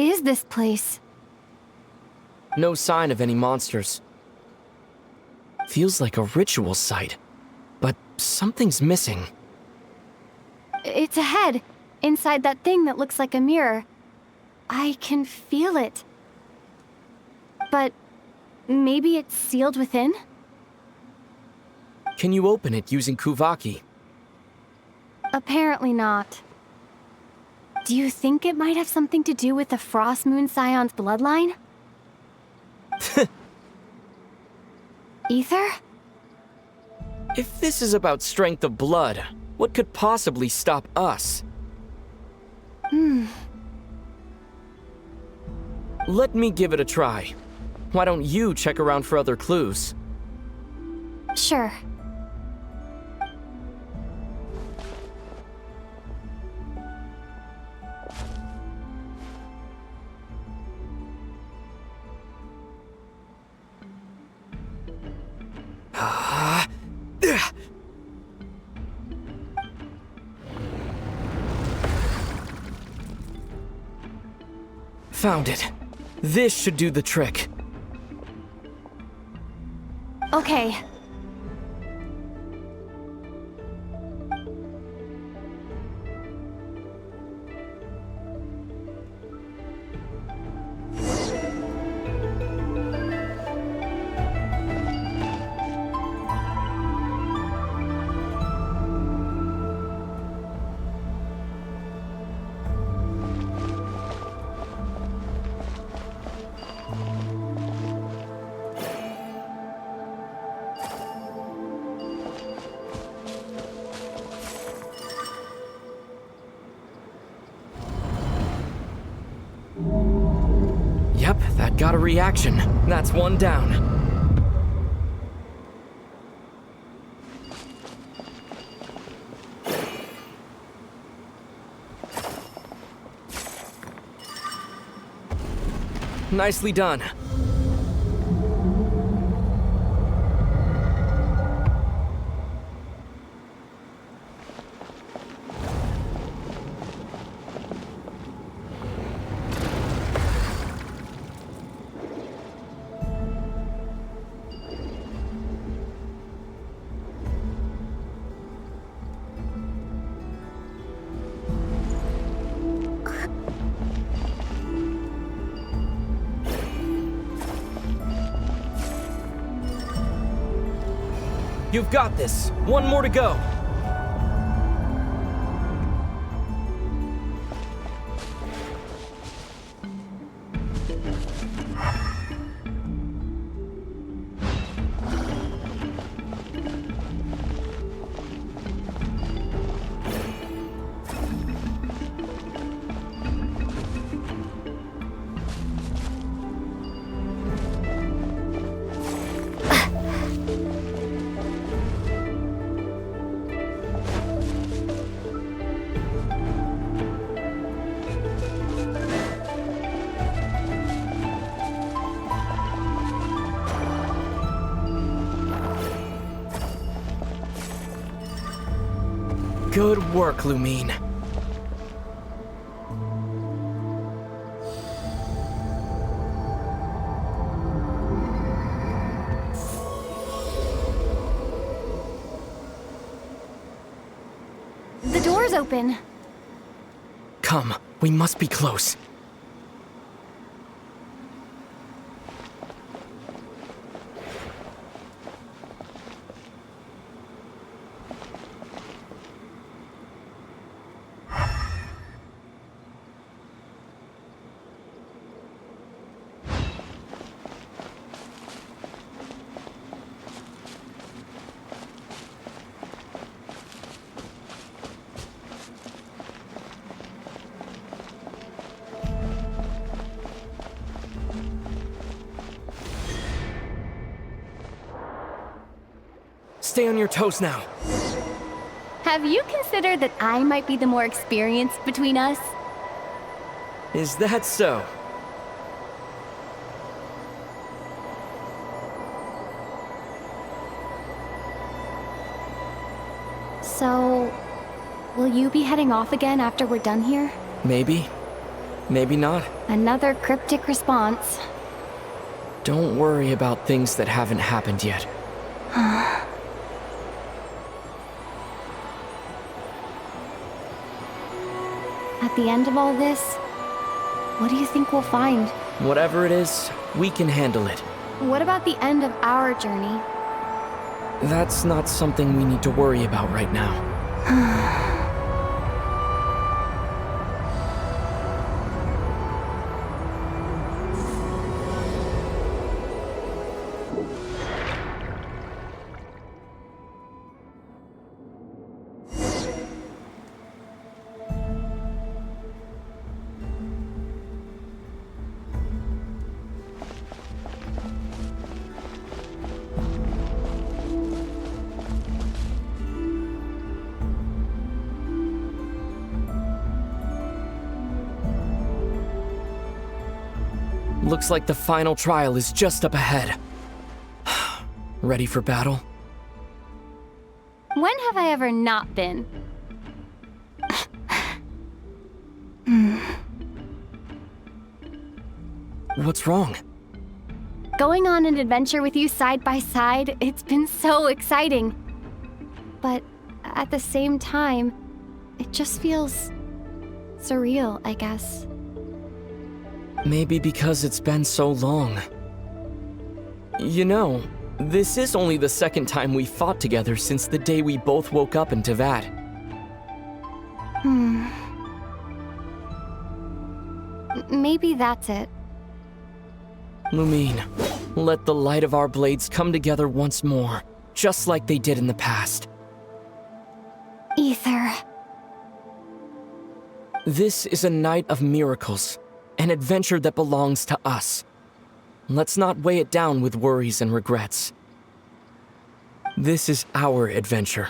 is this place? No sign of any monsters. Feels like a ritual site, but something's missing. It's ahead, inside that thing that looks like a mirror. I can feel it. But maybe it's sealed within? Can you open it using Kuvaki? Apparently not. Do you think it might have something to do with the Frost Moon Scion's bloodline? Ether? If this is about strength of blood, what could possibly stop us? Let me give it a try. Why don't you check around for other clues? Sure. Found it. This should do the trick. Okay. Yep, that got a reaction. That's one down. Nicely done. You've got this. One more to go. Good work, Lumine. The door's open. Come, we must be close. Stay on your toes now. Have you considered that I might be the more experienced between us? Is that so? So, will you be heading off again after we're done here? Maybe. Maybe not. Another cryptic response. Don't worry about things that haven't happened yet. At the end of all this, what do you think we'll find? Whatever it is, we can handle it. What about the end of our journey? That's not something we need to worry about right now. Looks like the final trial is just up ahead. Ready for battle? When have I ever not been? What's wrong? Going on an adventure with you side by side, it's been so exciting. But at the same time, it just feels surreal, I guess. Maybe because it's been so long. You know, this is only the second time we fought together since the day we both woke up in Teyvat. Maybe that's it. Lumine, let the light of our blades come together once more, just like they did in the past. Ether. This is a night of miracles, an adventure that belongs to us. Let's not weigh it down with worries and regrets. This is our adventure.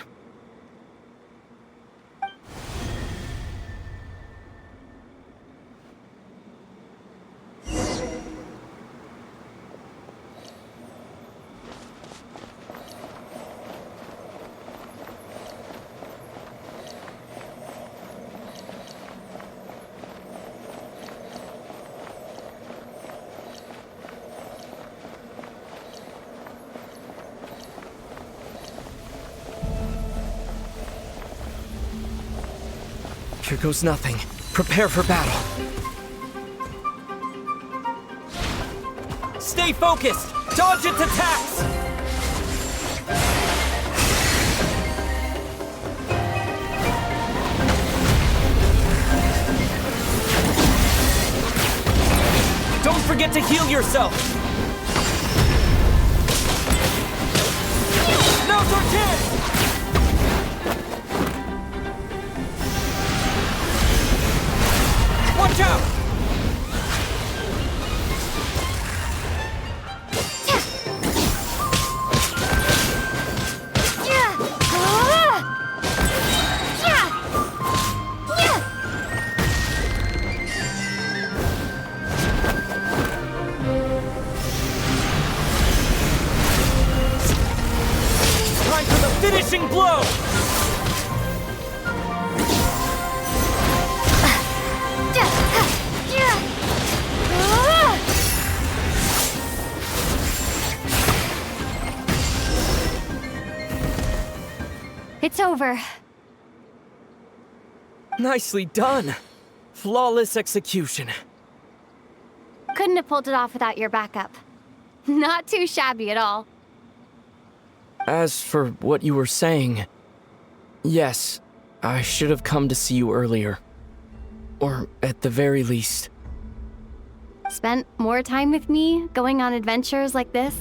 Here goes nothing. Prepare for battle. Stay focused! Dodge its attacks! Don't forget to heal yourself! Now's our chance! Watch out! Time for the finishing blow! It's over. Nicely done. Flawless execution. Couldn't have pulled it off without your backup. Not too shabby at all. As for what you were saying, yes, I should have come to see you earlier. Or at the very least. Spent more time with me, going on adventures like this?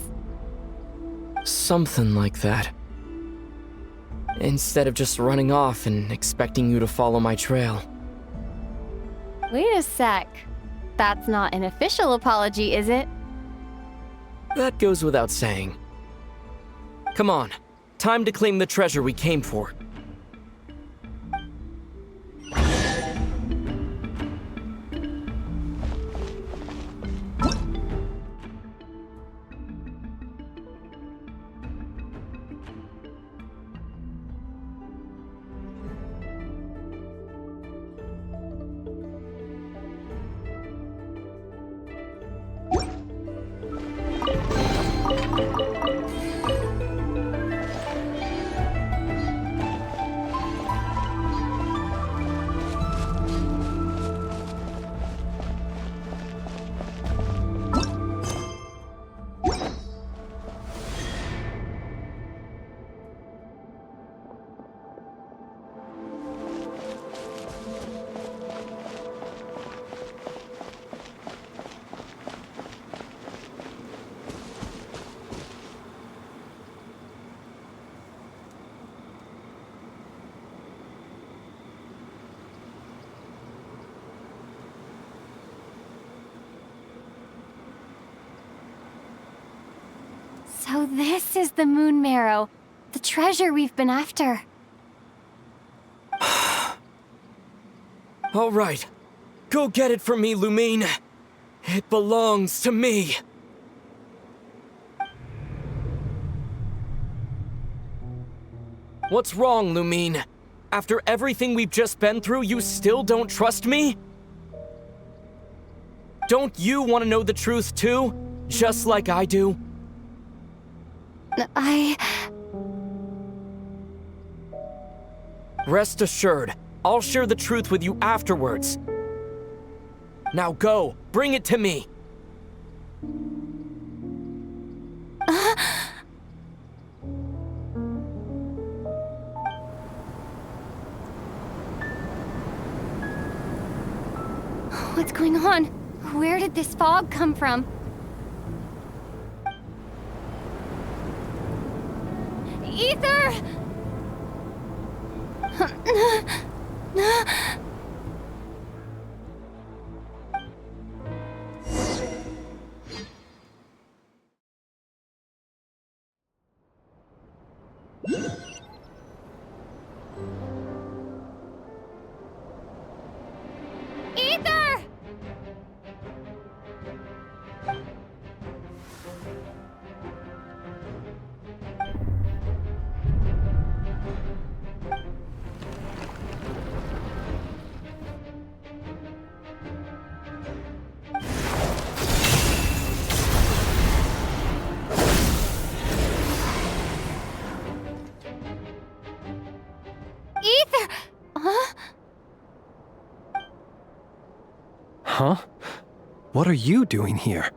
Something like that. Instead of just running off and expecting you to follow my trail. Wait a sec. That's not an official apology, is it? That goes without saying. Come on, time to claim the treasure we came for. So this is the moon marrow, the treasure we've been after. All right. Go get it for me, Lumine. It belongs to me. What's wrong, Lumine? After everything we've just been through, you still don't trust me? Don't you want to know the truth too? Just like I do? Rest assured, I'll share the truth with you afterwards. Now go, bring it to me. What's going on? Where did this fog come from? Ether! Ether! Ether! Huh? Huh? What are you doing here?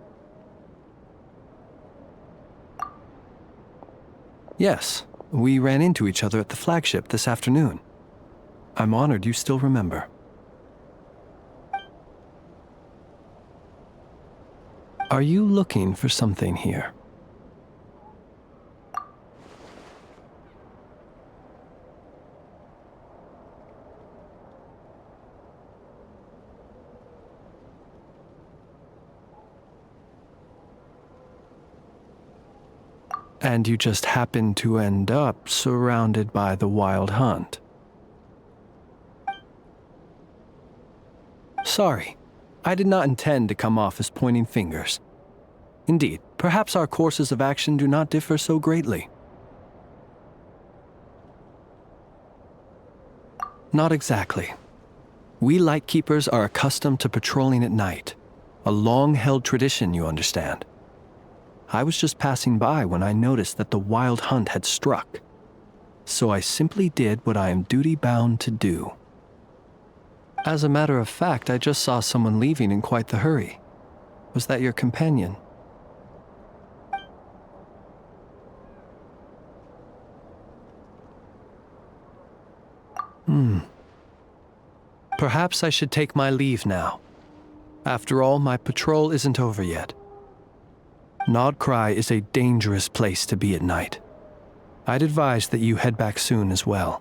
Yes, we ran into each other at the flagship this afternoon. I'm honored you still remember. Are you looking for something here? And you just happened to end up surrounded by the Wild Hunt. Sorry, I did not intend to come off as pointing fingers. Indeed, perhaps our courses of action do not differ so greatly. Not exactly. We Lightkeepers are accustomed to patrolling at night. A long-held tradition, you understand. I was just passing by when I noticed that the Wild Hunt had struck. So I simply did what I am duty-bound to do. As a matter of fact, I just saw someone leaving in quite the hurry. Was that your companion? Perhaps I should take my leave now. After all, my patrol isn't over yet. Nodcry is a dangerous place to be at night. I'd advise that you head back soon as well.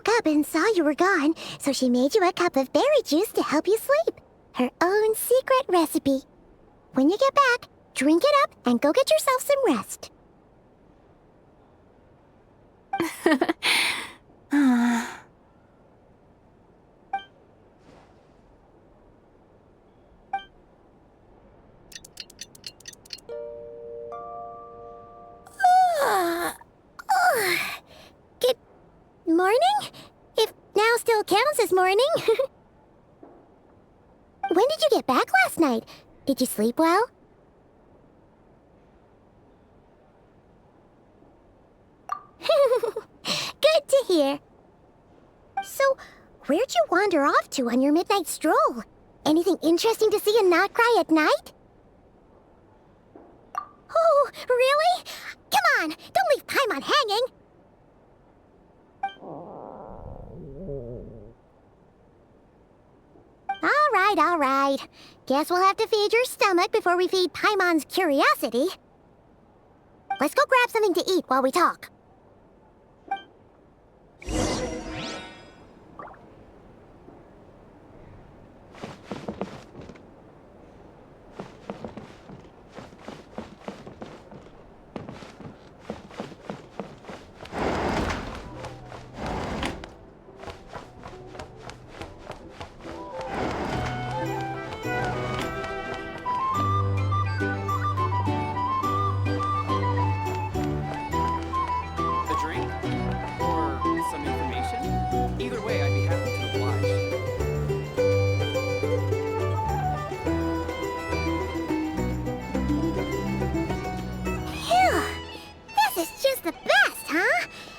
woke up and saw you were gone, so she made you a cup of berry juice to help you sleep. Her own secret recipe. When you get back, drink it up and go get yourself some rest. Good morning? If now still counts as morning. When did you get back last night? Did you sleep well? Good to hear. So, where'd you wander off to on your midnight stroll? Anything interesting to see and not cry at night? Oh, really? Come on, don't leave Paimon hanging. All right. Guess we'll have to feed your stomach before we feed Paimon's curiosity. Let's go grab something to eat while we talk.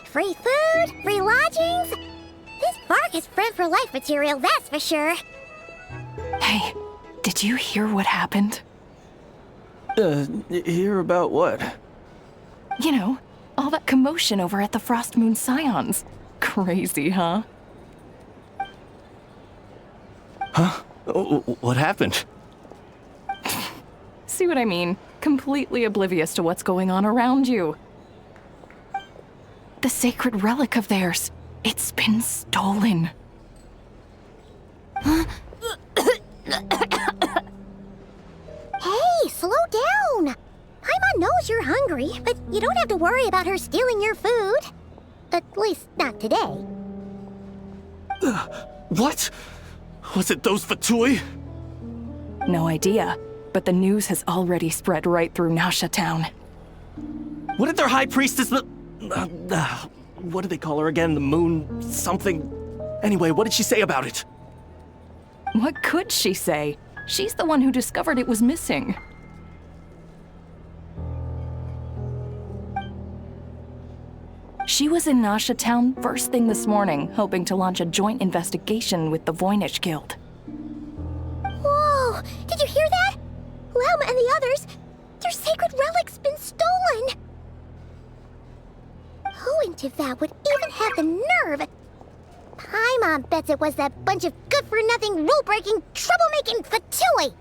Free food, free lodgings. This bark is bred for life material, that's for sure. Hey, did you hear what happened? Hear about what? You know, all that commotion over at the Frost Moon Scions. Crazy, huh? Huh? What happened? See what I mean? Completely oblivious to what's going on around you. The sacred relic of theirs. It's been stolen. Hey, slow down. Paimon knows you're hungry, but you don't have to worry about her stealing your food. At least, not today. What? Was it those Fatui? No idea, but the news has already spread right through Nasha Town. What did their high priestess... what did they call her again? The moon... something... Anyway, what did she say about it? What could she say? She's the one who discovered it was missing. She was in Nasha Town first thing this morning, hoping to launch a joint investigation with the Voynich Guild. Whoa! Did you hear that? Lauma and the others, their sacred relic's been stolen! Who in Tivat would even have the nerve? Paimon bets it was that bunch of good-for-nothing, rule-breaking, troublemaking Fatui!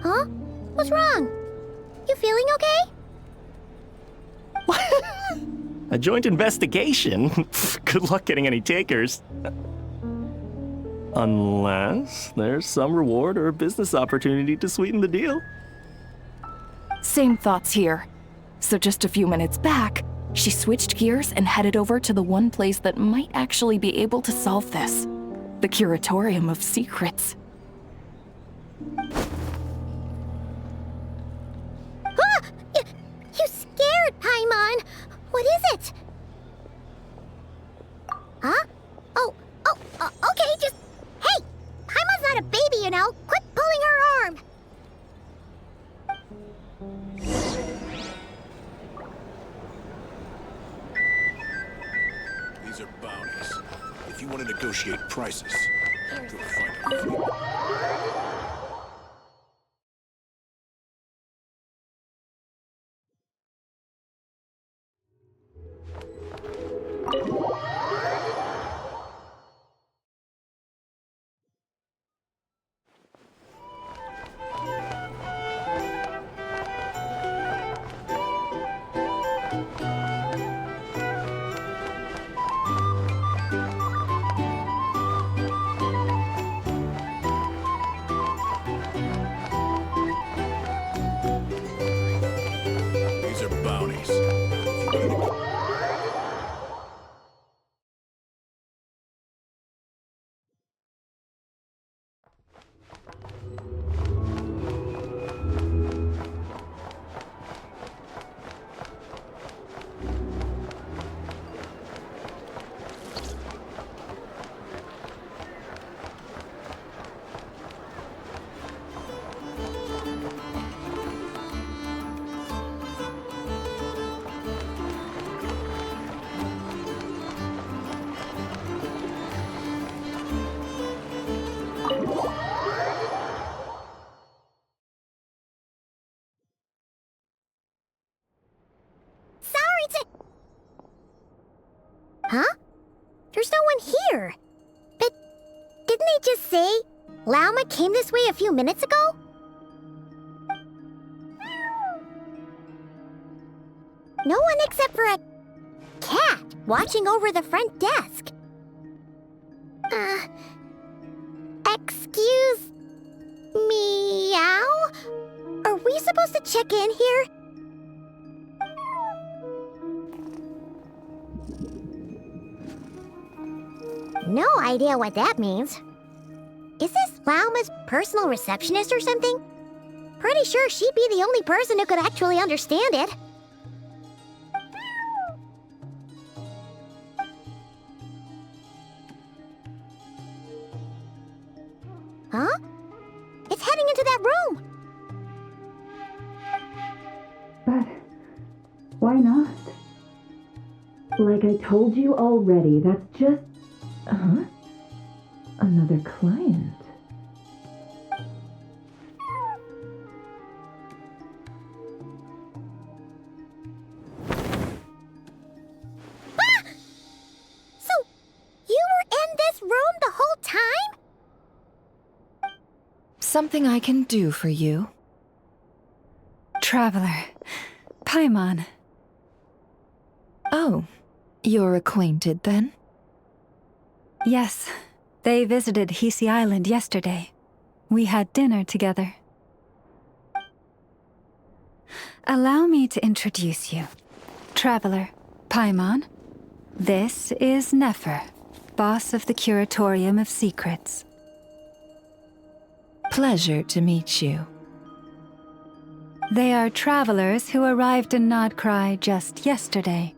Huh? What's wrong? You feeling okay? A joint investigation? Good luck getting any takers. Unless there's some reward or business opportunity to sweeten the deal. Same thoughts here. So just a few minutes back, she switched gears and headed over to the one place that might actually be able to solve this. The Curatorium of Secrets. Ah! You scared, Paimon! What is it? Huh? Okay, just... Hey! Paimon's not a baby, you know! Quit pulling her arm! These are bounties. If you want to negotiate prices, go find them. Huh? There's no one here. But didn't they just say Lauma came this way a few minutes ago? No one except for a cat watching over the front desk. Excuse meow? Are we supposed to check in here? No idea what that means. Is this Lauma's personal receptionist or something? Pretty sure she'd be the only person who could actually understand it. Huh? It's heading into that room! But why not? Like I told you already, that's just... Huh? Another client. Ah! So, you were in this room the whole time? Something I can do for you? Traveler. Paimon. Oh, you're acquainted then? Yes. They visited Hisi Island yesterday. We had dinner together. Allow me to introduce you. Traveler, Paimon. This is Nefer, boss of the Curatorium of Secrets. Pleasure to meet you. They are travelers who arrived in Nodcry just yesterday.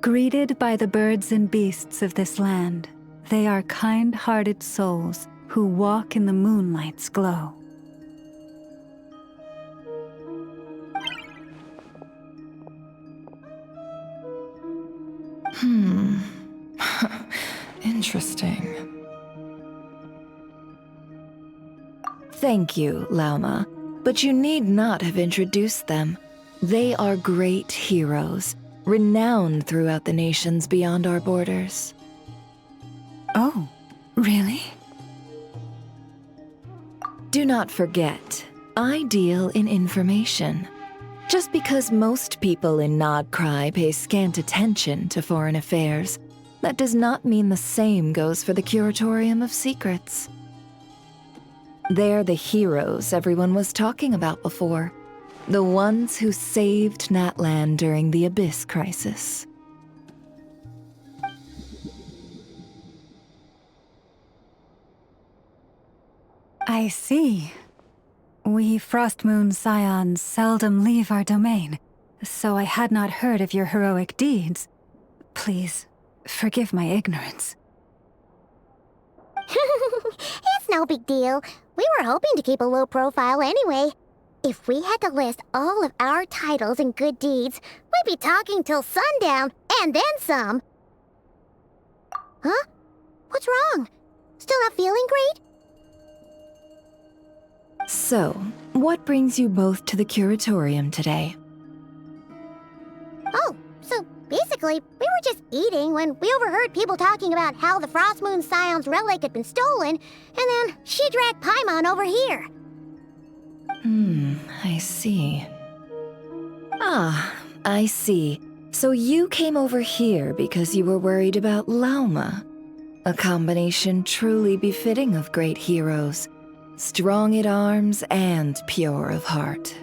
Greeted by the birds and beasts of this land, they are kind-hearted souls who walk in the moonlight's glow. Interesting. Thank you, Lauma, but you need not have introduced them. They are great heroes, renowned throughout the nations beyond our borders. Oh, really? Do not forget, I deal in information. Just because most people in Nodcry pay scant attention to foreign affairs, that does not mean the same goes for the Curatorium of Secrets. They're the heroes everyone was talking about before. The ones who saved Natlan during the Abyss crisis. I see. We Frostmoon Scions seldom leave our domain, so I had not heard of your heroic deeds. Please, forgive my ignorance. It's no big deal. We were hoping to keep a low profile anyway. If we had to list all of our titles and good deeds, we'd be talking till sundown, and then some. Huh? What's wrong? Still not feeling great? So, what brings you both to the Curatorium today? Oh, so basically, we were just eating when we overheard people talking about how the Frostmoon Scion's relic had been stolen, and then she dragged Paimon over here. I see. Ah, I see. So you came over here because you were worried about Lauma. A combination truly befitting of great heroes. Strong at arms and pure of heart.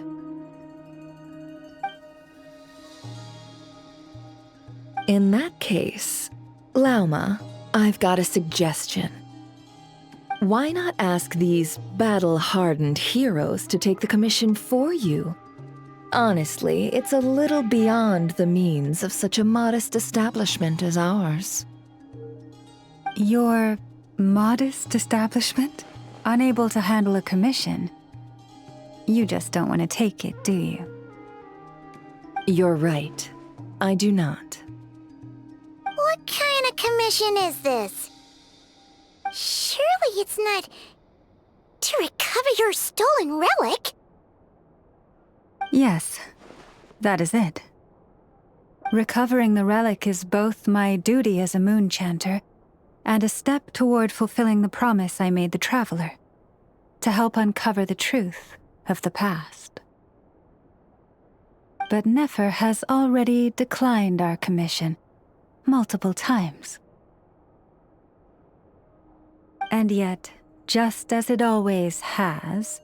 In that case, Lauma, I've got a suggestion. Why not ask these battle-hardened heroes to take the commission for you? Honestly, it's a little beyond the means of such a modest establishment as ours. Your modest establishment? Unable to handle a commission? You just don't want to take it, do you? You're right. I do not. What kind of commission is this? Surely it's not to recover your stolen relic? Yes, that is it. Recovering the relic is both my duty as a moon chanter and a step toward fulfilling the promise I made the traveler, to help uncover the truth of the past. But Nefer has already declined our commission multiple times. And yet, just as it always has,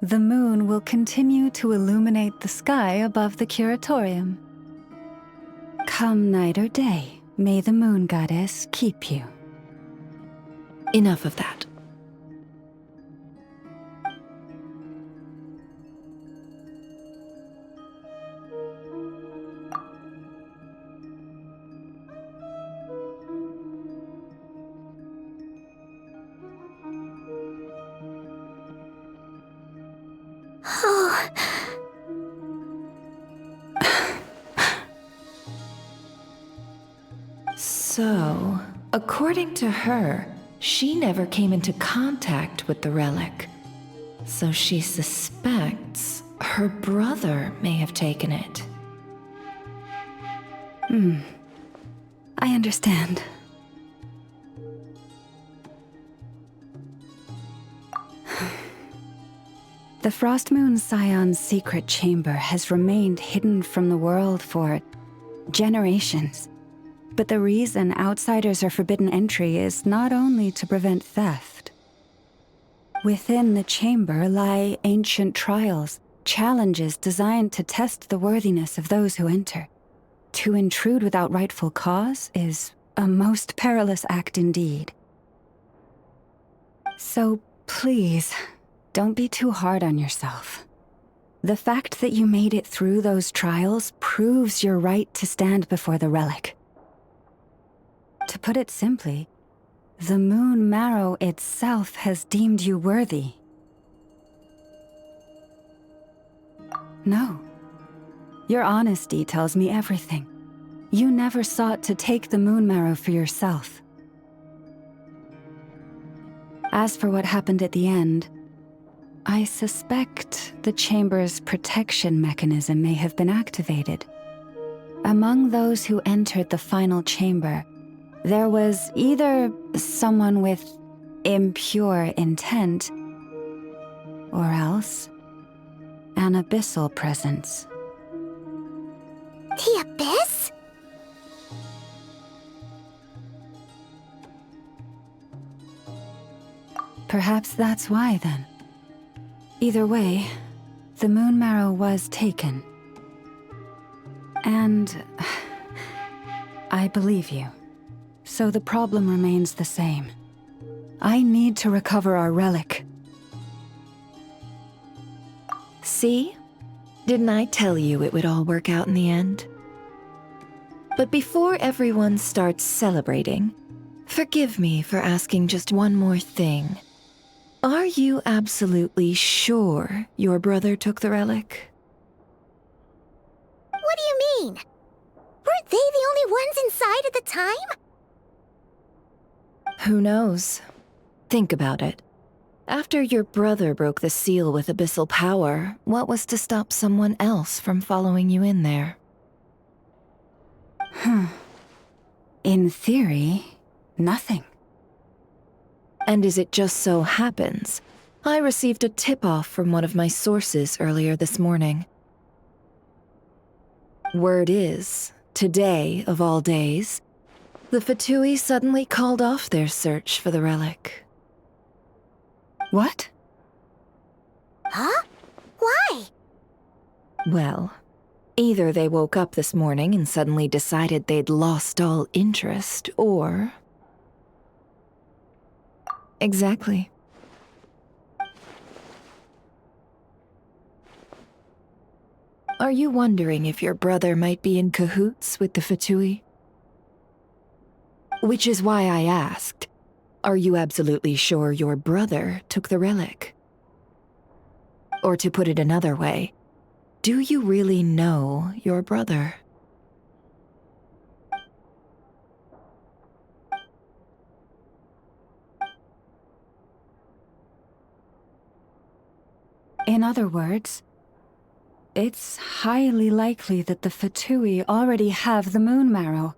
the moon will continue to illuminate the sky above the curatorium. Come night or day, may the moon goddess keep you. Enough of that. So, according to her, she never came into contact with the relic. So she suspects her brother may have taken it. I understand. The Frostmoon Scion's secret chamber has remained hidden from the world for generations. But the reason outsiders are forbidden entry is not only to prevent theft. Within the chamber lie ancient trials, challenges designed to test the worthiness of those who enter. To intrude without rightful cause is a most perilous act indeed. So please, don't be too hard on yourself. The fact that you made it through those trials proves your right to stand before the relic. To put it simply, the Moon Marrow itself has deemed you worthy. No. Your honesty tells me everything. You never sought to take the Moon Marrow for yourself. As for what happened at the end, I suspect the chamber's protection mechanism may have been activated. Among those who entered the final chamber, there was either someone with impure intent, or else an abyssal presence. The Abyss? Perhaps that's why, then. Either way, the Moon Marrow was taken. And I believe you. So the problem remains the same. I need to recover our relic. See? Didn't I tell you it would all work out in the end? But before everyone starts celebrating, forgive me for asking just one more thing. Are you absolutely sure your brother took the relic? What do you mean? Weren't they the only ones inside at the time? Who knows? Think about it. After your brother broke the seal with abyssal power, what was to stop someone else from following you in there? In theory, nothing. And as it just so happens, I received a tip-off from one of my sources earlier this morning. Word is, today of all days, the Fatui suddenly called off their search for the relic. What? Huh? Why? Well, either they woke up this morning and suddenly decided they'd lost all interest, or... Exactly. Are you wondering if your brother might be in cahoots with the Fatui? Which is why I asked, are you absolutely sure your brother took the relic? Or to put it another way, do you really know your brother? In other words, it's highly likely that the Fatui already have the moon marrow.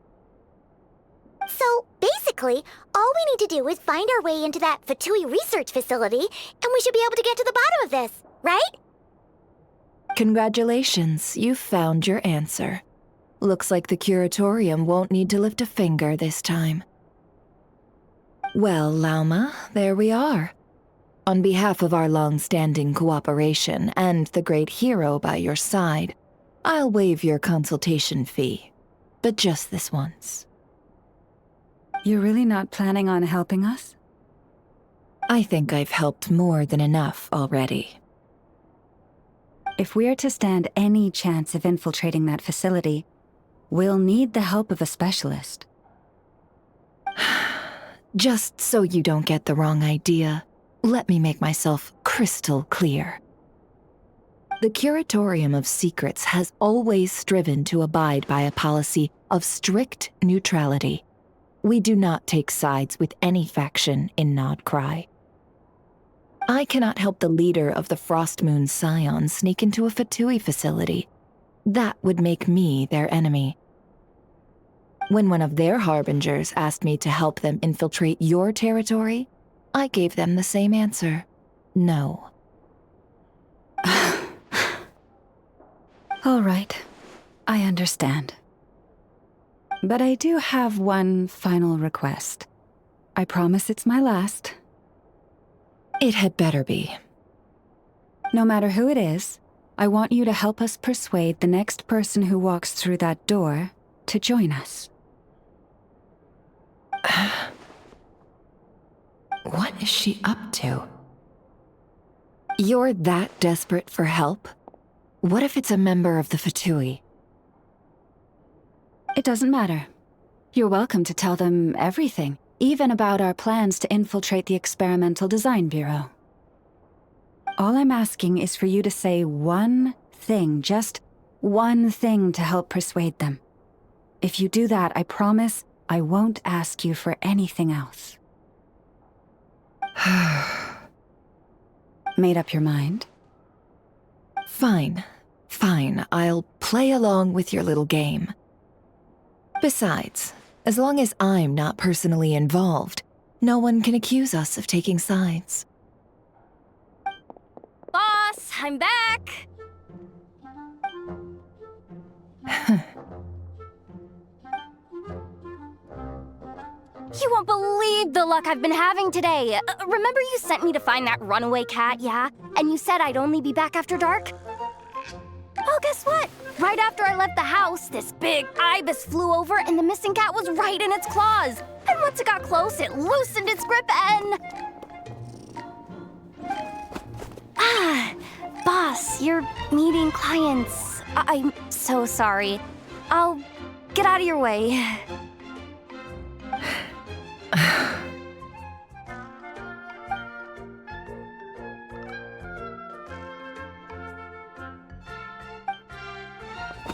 So, basically, all we need to do is find our way into that Fatui research facility, and we should be able to get to the bottom of this, right? Congratulations, you've found your answer. Looks like the curatorium won't need to lift a finger this time. Well, Lauma, there we are. On behalf of our long-standing cooperation and the great hero by your side, I'll waive your consultation fee. But just this once. You're really not planning on helping us? I think I've helped more than enough already. If we're to stand any chance of infiltrating that facility, we'll need the help of a specialist. Just so you don't get the wrong idea, let me make myself crystal clear. The Curatorium of Secrets has always striven to abide by a policy of strict neutrality. We do not take sides with any faction in Nodcry. I cannot help the leader of the Frostmoon Scions sneak into a Fatui facility. That would make me their enemy. When one of their harbingers asked me to help them infiltrate your territory, I gave them the same answer. No. All right, I understand. But I do have one final request. I promise it's my last. It had better be. No matter who it is, I want you to help us persuade the next person who walks through that door to join us. What is she up to? You're that desperate for help? What if it's a member of the Fatui? It doesn't matter. You're welcome to tell them everything, even about our plans to infiltrate the Experimental Design Bureau. All I'm asking is for you to say one thing, just one thing to help persuade them. If you do that, I promise I won't ask you for anything else. Made up your mind? Fine. Fine, I'll play along with your little game. Besides, as long as I'm not personally involved, no one can accuse us of taking sides. Boss, I'm back! You won't believe the luck I've been having today. Remember you sent me to find that runaway cat, yeah? And you said I'd only be back after dark? Well, guess what? Right after I left the house, this big ibis flew over and the missing cat was right in its claws. And once it got close, it loosened its grip and... Boss, you're meeting clients. I'm so sorry. I'll get out of your way.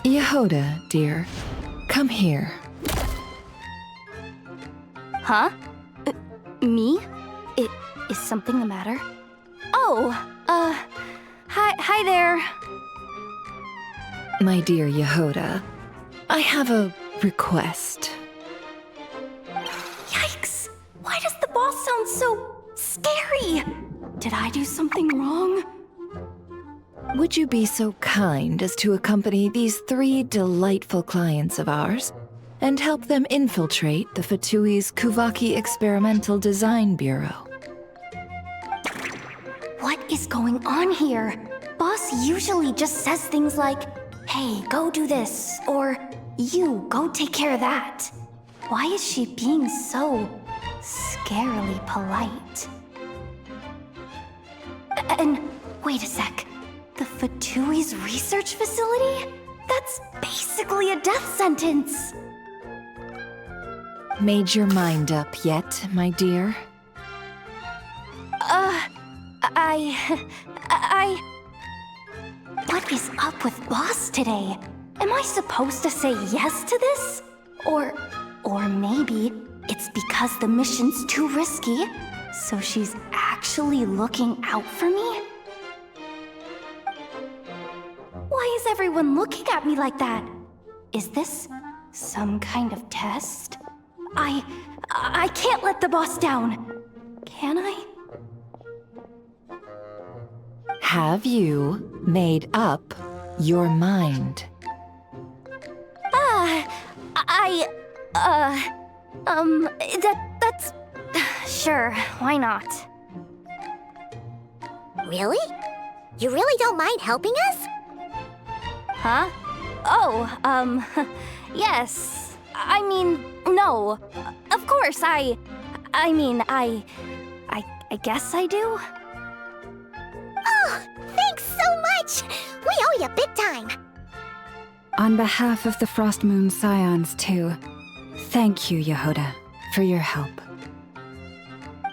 Yehoda, dear, come here. Huh? Me? Is something the matter? Oh, hi there. My dear Yehoda, I have a request. Yikes! Why does the boss sound so scary? Did I do something wrong? Would you be so kind as to accompany these 3 delightful clients of ours and help them infiltrate the Fatui's Kuvaki Experimental Design Bureau? What is going on here? Boss usually just says things like, hey, go do this, or you, go take care of that. Why is she being so scarily polite? And wait a sec. The Fatui's research facility? That's basically a death sentence. Made your mind up yet, my dear? What is up with Boss today? Am I supposed to say yes to this? Or maybe it's because the mission's too risky, so she's actually looking out for me? Why everyone looking at me like that? Is this some kind of test? I can't let the boss down. Can I? Have you made up your mind? That's... Sure, why not? Really? You really don't mind helping us? Huh? Oh, yes. I mean, no. Of course, I guess I do. Oh, thanks so much! We owe you big time! On behalf of the Frost Moon Scions, too, thank you, Yehoda, for your help.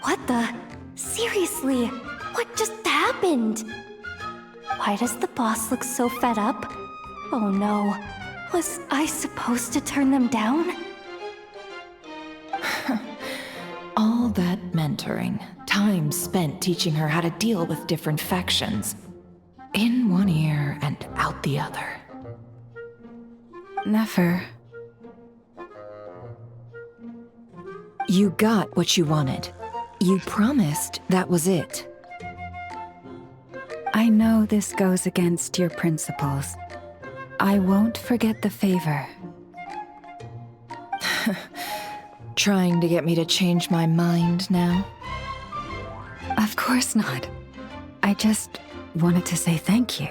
What the? Seriously, what just happened? Why does the boss look so fed up? Oh no, was I supposed to turn them down? All that mentoring, time spent teaching her how to deal with different factions. In one ear and out the other. Never. You got what you wanted. You promised that was it. I know this goes against your principles. I won't forget the favor. Trying to get me to change my mind now? Of course not. I just wanted to say thank you.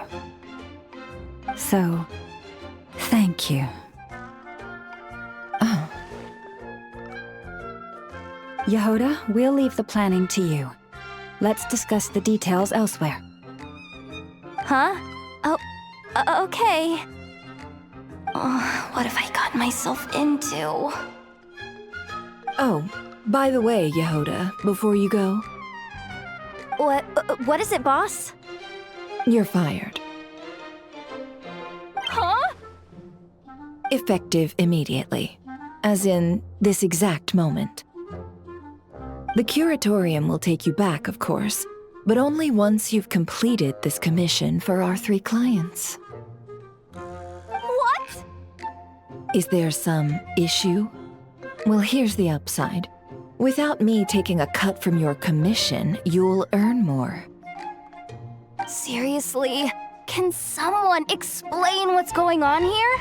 So, thank you. Oh. Yehoda, we'll leave the planning to you. Let's discuss the details elsewhere. Huh? Oh, okay. Oh, what have I gotten myself into? Oh, by the way, Yehoda, before you go... What is it, boss? You're fired. Huh? Effective immediately. As in, this exact moment. The Curatorium will take you back, of course, but only once you've completed this commission for our 3 clients. What? Is there some issue? Well, here's the upside. Without me taking a cut from your commission, you'll earn more. Seriously? Can someone explain what's going on here?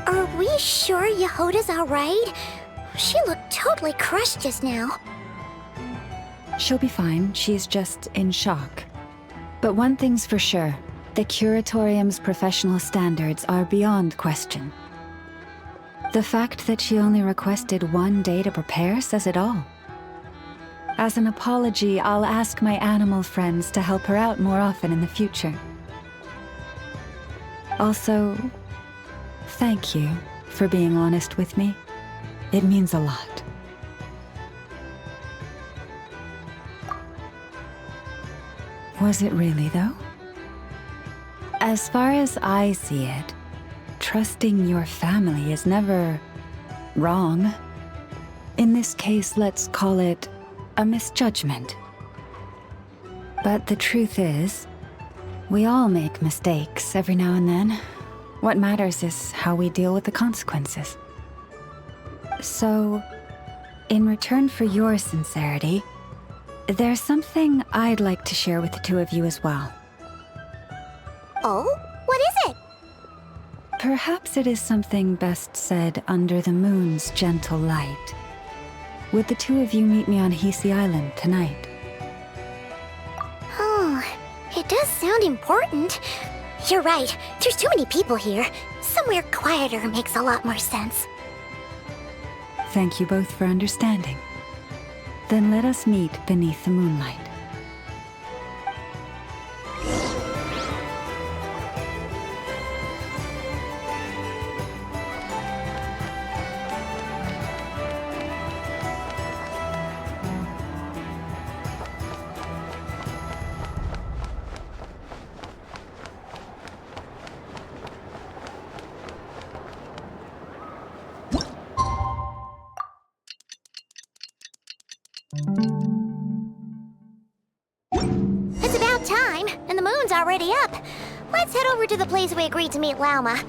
Are we sure Yehoda's alright? She looked totally crushed just now. She'll be fine, she's just in shock. But one thing's for sure, the Curatorium's professional standards are beyond question. The fact that she only requested 1 day to prepare says it all. As an apology, I'll ask my animal friends to help her out more often in the future. Also, thank you for being honest with me. It means a lot. Was it really, though? As far as I see it, trusting your family is never wrong. In this case, let's call it a misjudgment. But the truth is, we all make mistakes every now and then. What matters is how we deal with the consequences. So, in return for your sincerity, there's something I'd like to share with the two of you as well. Oh? What is it? Perhaps it is something best said under the moon's gentle light. Would the two of you meet me on Hisi Island tonight? Oh, it does sound important. You're right, there's too many people here. Somewhere quieter makes a lot more sense. Thank you both for understanding. Then let us meet beneath the moonlight. It's about time, and the moon's already up. Let's head over to the place we agreed to meet Lauma.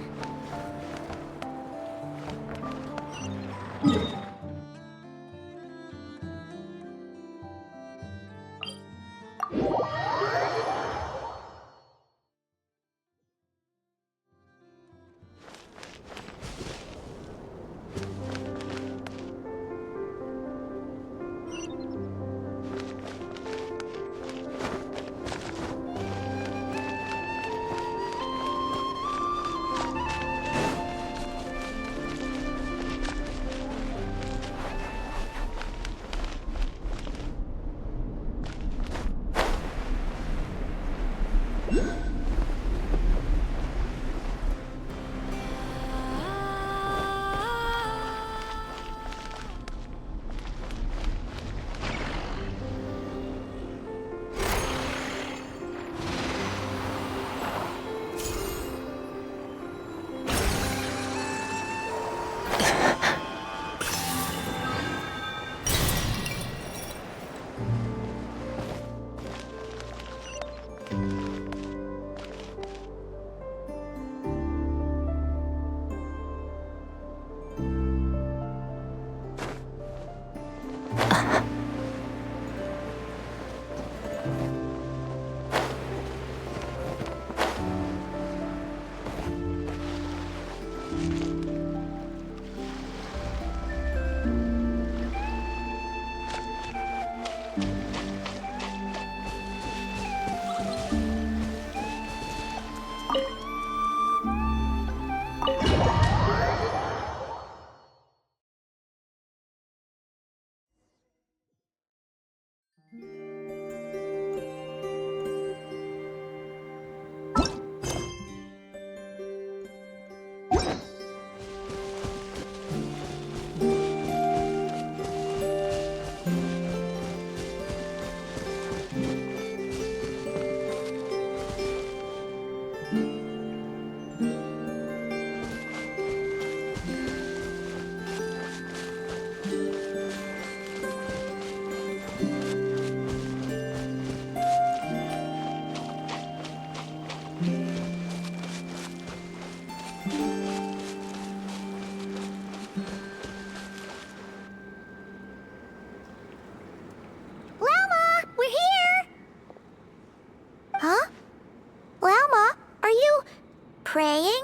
Praying?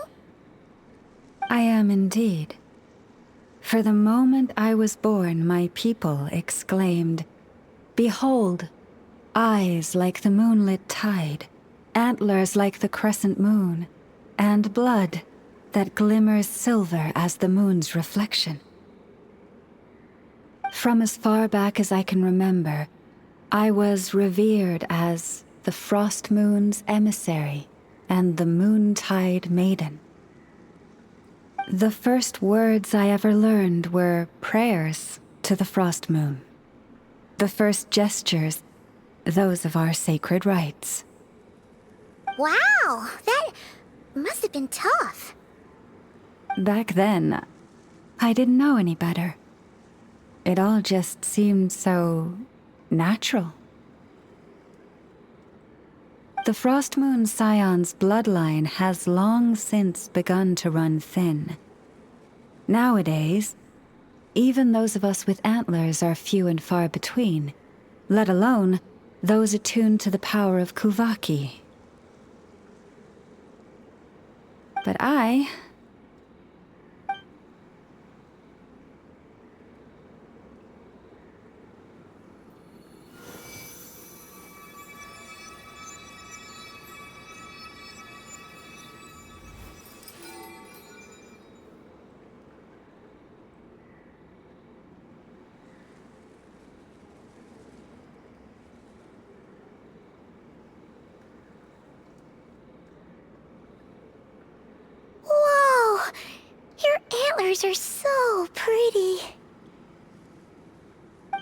I am indeed. For the moment I was born, my people exclaimed, "Behold, eyes like the moonlit tide, antlers like the crescent moon, and blood that glimmers silver as the moon's reflection." From as far back as I can remember, I was revered as the Frost Moon's emissary and the Moontide Maiden. The first words I ever learned were prayers to the Frost Moon. The first gestures, those of our sacred rites. Wow, that must have been tough. Back then, I didn't know any better. It all just seemed so natural. The Frost Moon Scion's bloodline has long since begun to run thin. Nowadays, even those of us with antlers are few and far between, let alone those attuned to the power of Kuvaki. But I... Whoa! Your antlers are so pretty.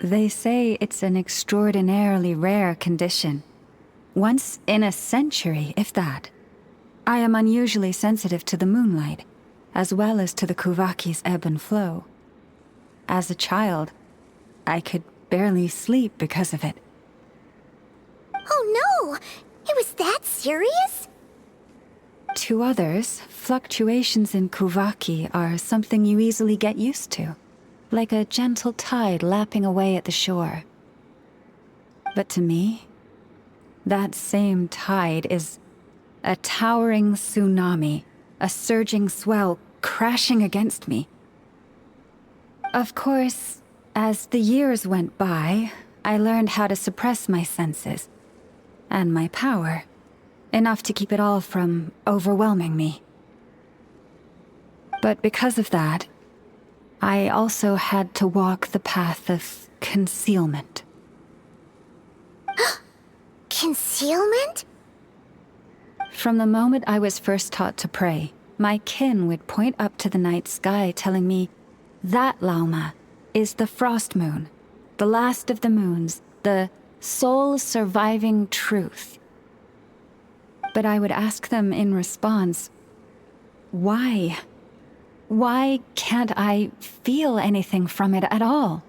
They say it's an extraordinarily rare condition. Once in a century, if that. I am unusually sensitive to the moonlight, as well as to the Kuvaki's ebb and flow. As a child, I could barely sleep because of it. Oh no! It was that serious? To others, fluctuations in Kuvaki are something you easily get used to, like a gentle tide lapping away at the shore. But to me, that same tide is a towering tsunami, a surging swell crashing against me. Of course, as the years went by, I learned how to suppress my senses and my power, enough to keep it all from overwhelming me. But because of that, I also had to walk the path of concealment. Concealment? From the moment I was first taught to pray, my kin would point up to the night sky telling me, "That, Lauma, is the Frost Moon, the last of the moons, the sole surviving truth." But I would ask them in response, why? Why can't I feel anything from it at all?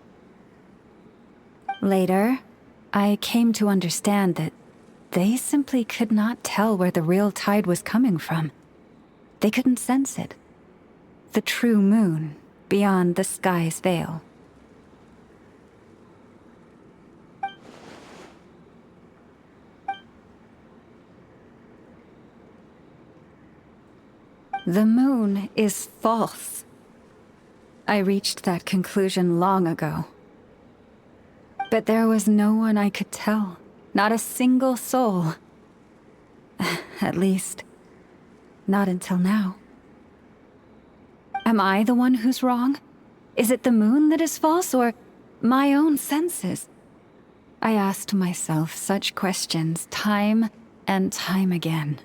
Later, I came to understand that they simply could not tell where the real tide was coming from. They couldn't sense it. The true moon beyond the sky's veil. The moon is false. I reached that conclusion long ago. But there was no one I could tell, not a single soul. At least, not until now. Am I the one who's wrong? Is it the moon that is false, or my own senses? I asked myself such questions time and time again.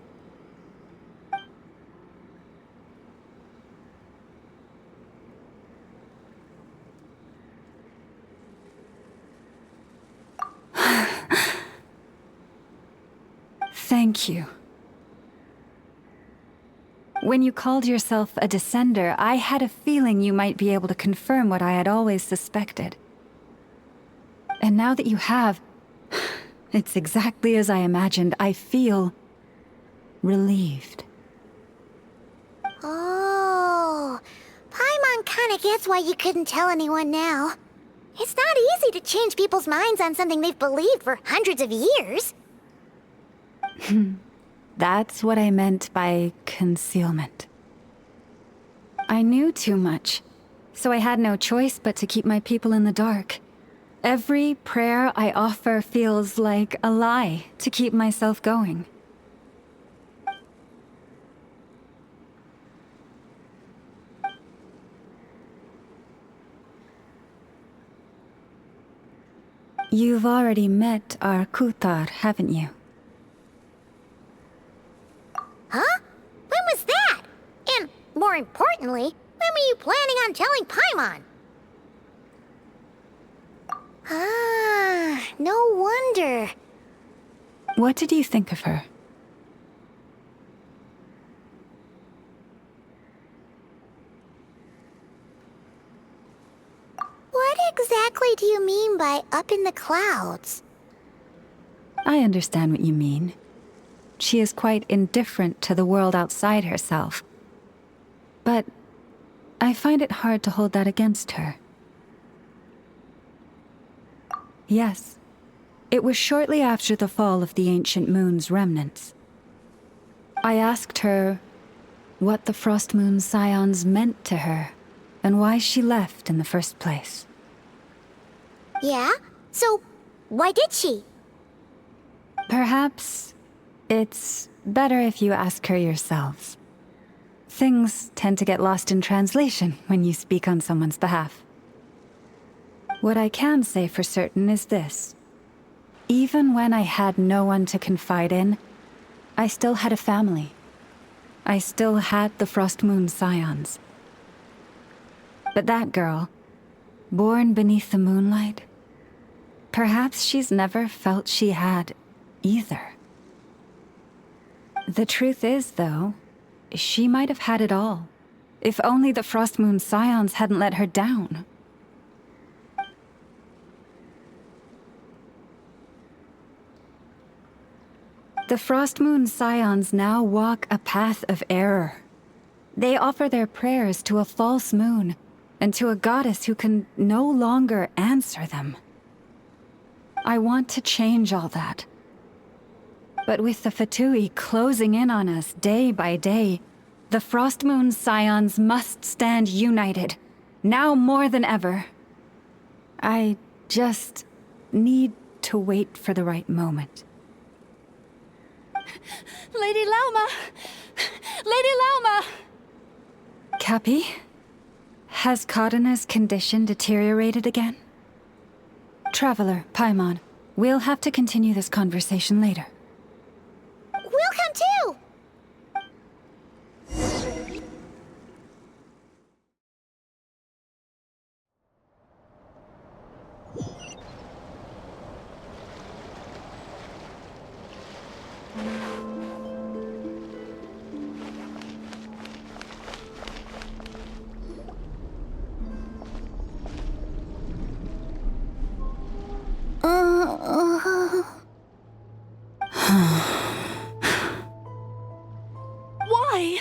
Thank you. When you called yourself a descender, I had a feeling you might be able to confirm what I had always suspected. And now that you have, it's exactly as I imagined. I feel relieved. Oh, Paimon kinda gets why you couldn't tell anyone now. It's not easy to change people's minds on something they've believed for hundreds of years. That's what I meant by concealment. I knew too much, so I had no choice but to keep my people in the dark. Every prayer I offer feels like a lie to keep myself going. You've already met our Kutar, haven't you? Huh? When was that? And more importantly, when were you planning on telling Paimon? Ah, no wonder. What did you think of her? What exactly do you mean by up in the clouds? I understand what you mean. She is quite indifferent to the world outside herself. But I find it hard to hold that against her. Yes, it was shortly after the fall of the ancient moon's remnants. I asked her what the Frost Moon Scions meant to her, and why she left in the first place. Yeah? So, why did she? Perhaps it's better if you ask her yourselves. Things tend to get lost in translation when you speak on someone's behalf. What I can say for certain is this. Even when I had no one to confide in, I still had a family. I still had the Frost Moon Scions. But that girl, born beneath the moonlight, perhaps she's never felt she had either. The truth is, though, she might have had it all, if only the Frost Moon Scions hadn't let her down. The Frost Moon Scions now walk a path of error. They offer their prayers to a false moon, and to a goddess who can no longer answer them. I want to change all that. But with the Fatui closing in on us day by day, the Frost Moon Scions must stand united, now more than ever. I just need to wait for the right moment. Lady Lauma! Lady Lauma! Cappy? Has Karina's condition deteriorated again? Traveler, Paimon, we'll have to continue this conversation later. We'll come too! Why?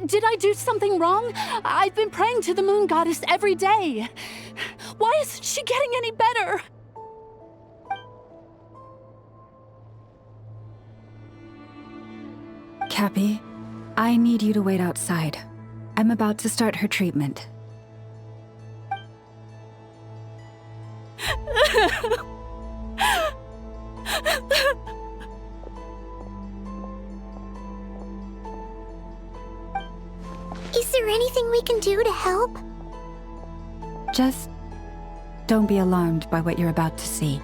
Did I do something wrong? I've been praying to the moon goddess every day. Why isn't she getting any better? Cappy, I need you to wait outside. I'm about to start her treatment. Is there anything we can do to help? Just don't be alarmed by what you're about to see.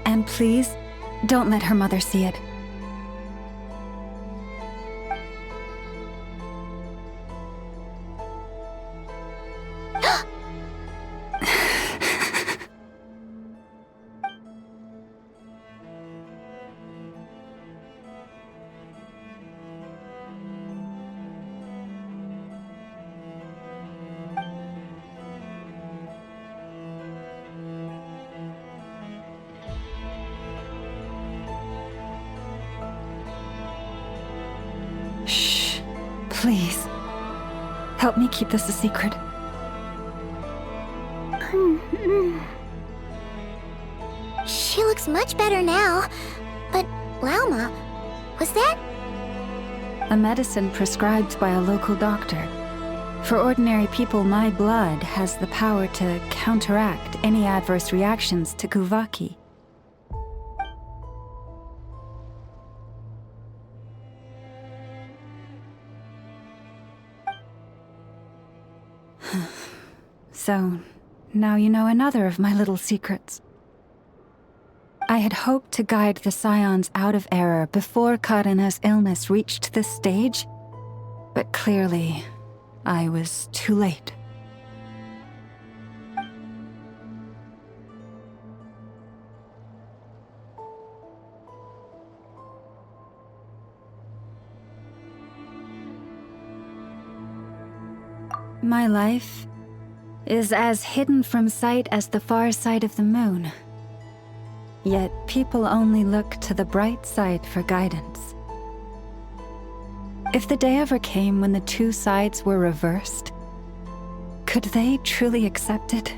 And please, don't let her mother see it. Shh. Please. Help me keep this a secret. She looks much better now. But, Lauma, was that? A medicine prescribed by a local doctor. For ordinary people, my blood has the power to counteract any adverse reactions to Kuvaki. So, now you know another of my little secrets. I had hoped to guide the Scions out of error before Karina's illness reached this stage, but clearly, I was too late. My life is as hidden from sight as the far side of the moon. Yet people only look to the bright side for guidance. If the day ever came when the two sides were reversed, could they truly accept it?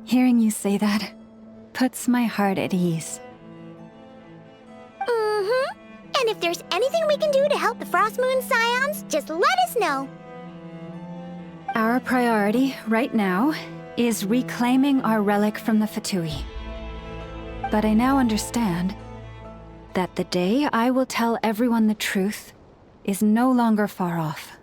Hearing you say that puts my heart at ease. Mm-hmm. And if there's anything we can do to help the Frost Moon Scions, just let us know. Our priority right now is reclaiming our relic from the Fatui. But I now understand that the day I will tell everyone the truth is no longer far off.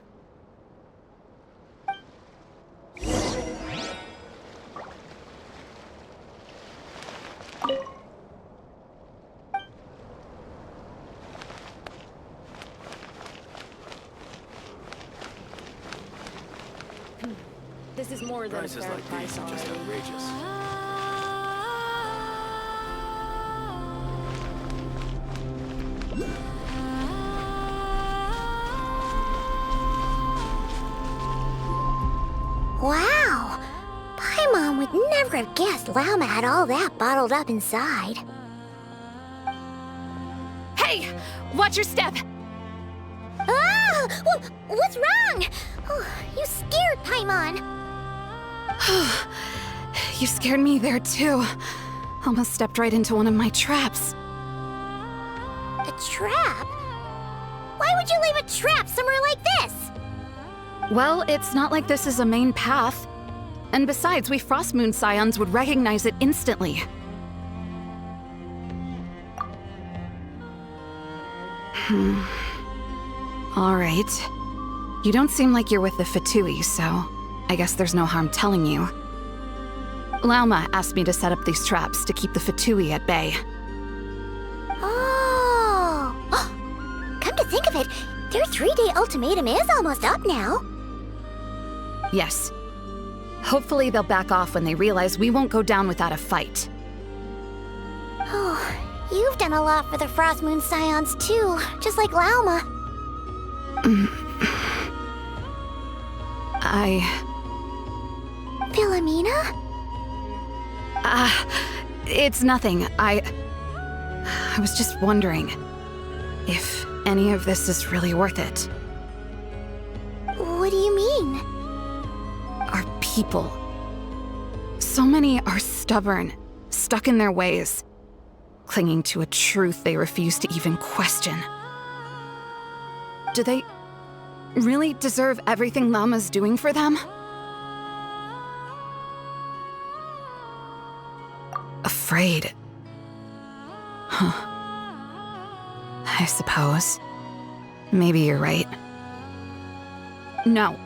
This is more than a fair price already. Just outrageous. Wow! Paimon would never have guessed Llama had all that bottled up inside. Hey! Watch your step! Ah! What's wrong? Oh, you scared Paimon. You scared me there too. Almost stepped right into one of my traps. A trap? Why would you leave a trap somewhere like this? Well, it's not like this is a main path. And besides, we Frost Moon Scions would recognize it instantly. Alright. You don't seem like you're with the Fatui, so I guess there's no harm telling you. Lauma asked me to set up these traps to keep the Fatui at bay. Oh! Come to think of it, their 3-day ultimatum is almost up now. Yes. Hopefully they'll back off when they realize we won't go down without a fight. Oh, you've done a lot for the Frost Moon Scions too, just like Lauma. Philomena? It's nothing. I was just wondering if any of this is really worth it. What do you mean? Our people. So many are stubborn, stuck in their ways, clinging to a truth they refuse to even question. Do they really deserve everything Llama's doing for them? Afraid. Huh. I suppose. Maybe you're right. No.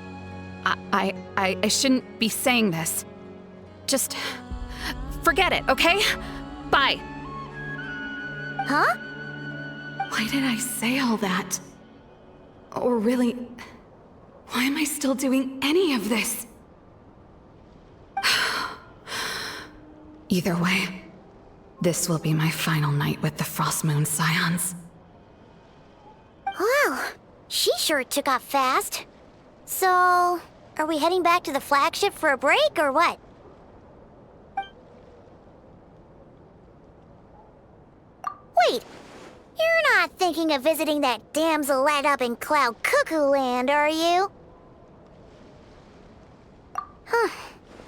I shouldn't be saying this. Just forget it, okay? Bye. Huh? Why did I say all that? Or really, why am I still doing any of this? Either way, this will be my final night with the Frost Moon Scions. Wow, she sure took off fast. So, are we heading back to the flagship for a break, or what? Wait, you're not thinking of visiting that damselette up in Cloud Cuckoo Land, are you? Huh,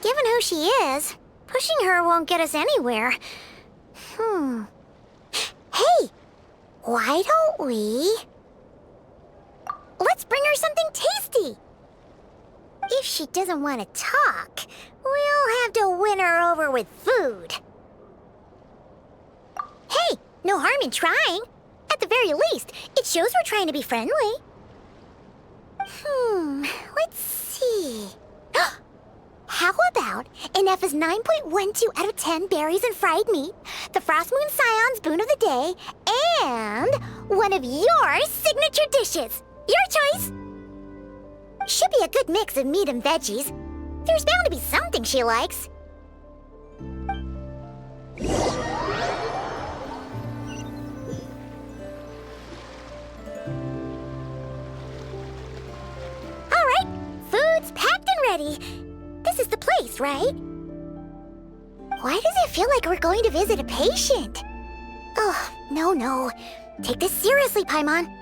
given who she is, pushing her won't get us anywhere. Hey, why don't we... Let's bring her something tasty! If she doesn't want to talk, we'll have to win her over with food. Hey, no harm in trying. At the very least, it shows we're trying to be friendly. Let's see. How about an F is 9.12 out of 10 berries and fried meat, the Frost Moon Scion's boon of the day, and one of your signature dishes. Your choice. Should be a good mix of meat and veggies. There's bound to be something she likes. All right, food's packed and ready. This is the place, right? Why does it feel like we're going to visit a patient? Oh, no. Take this seriously, Paimon.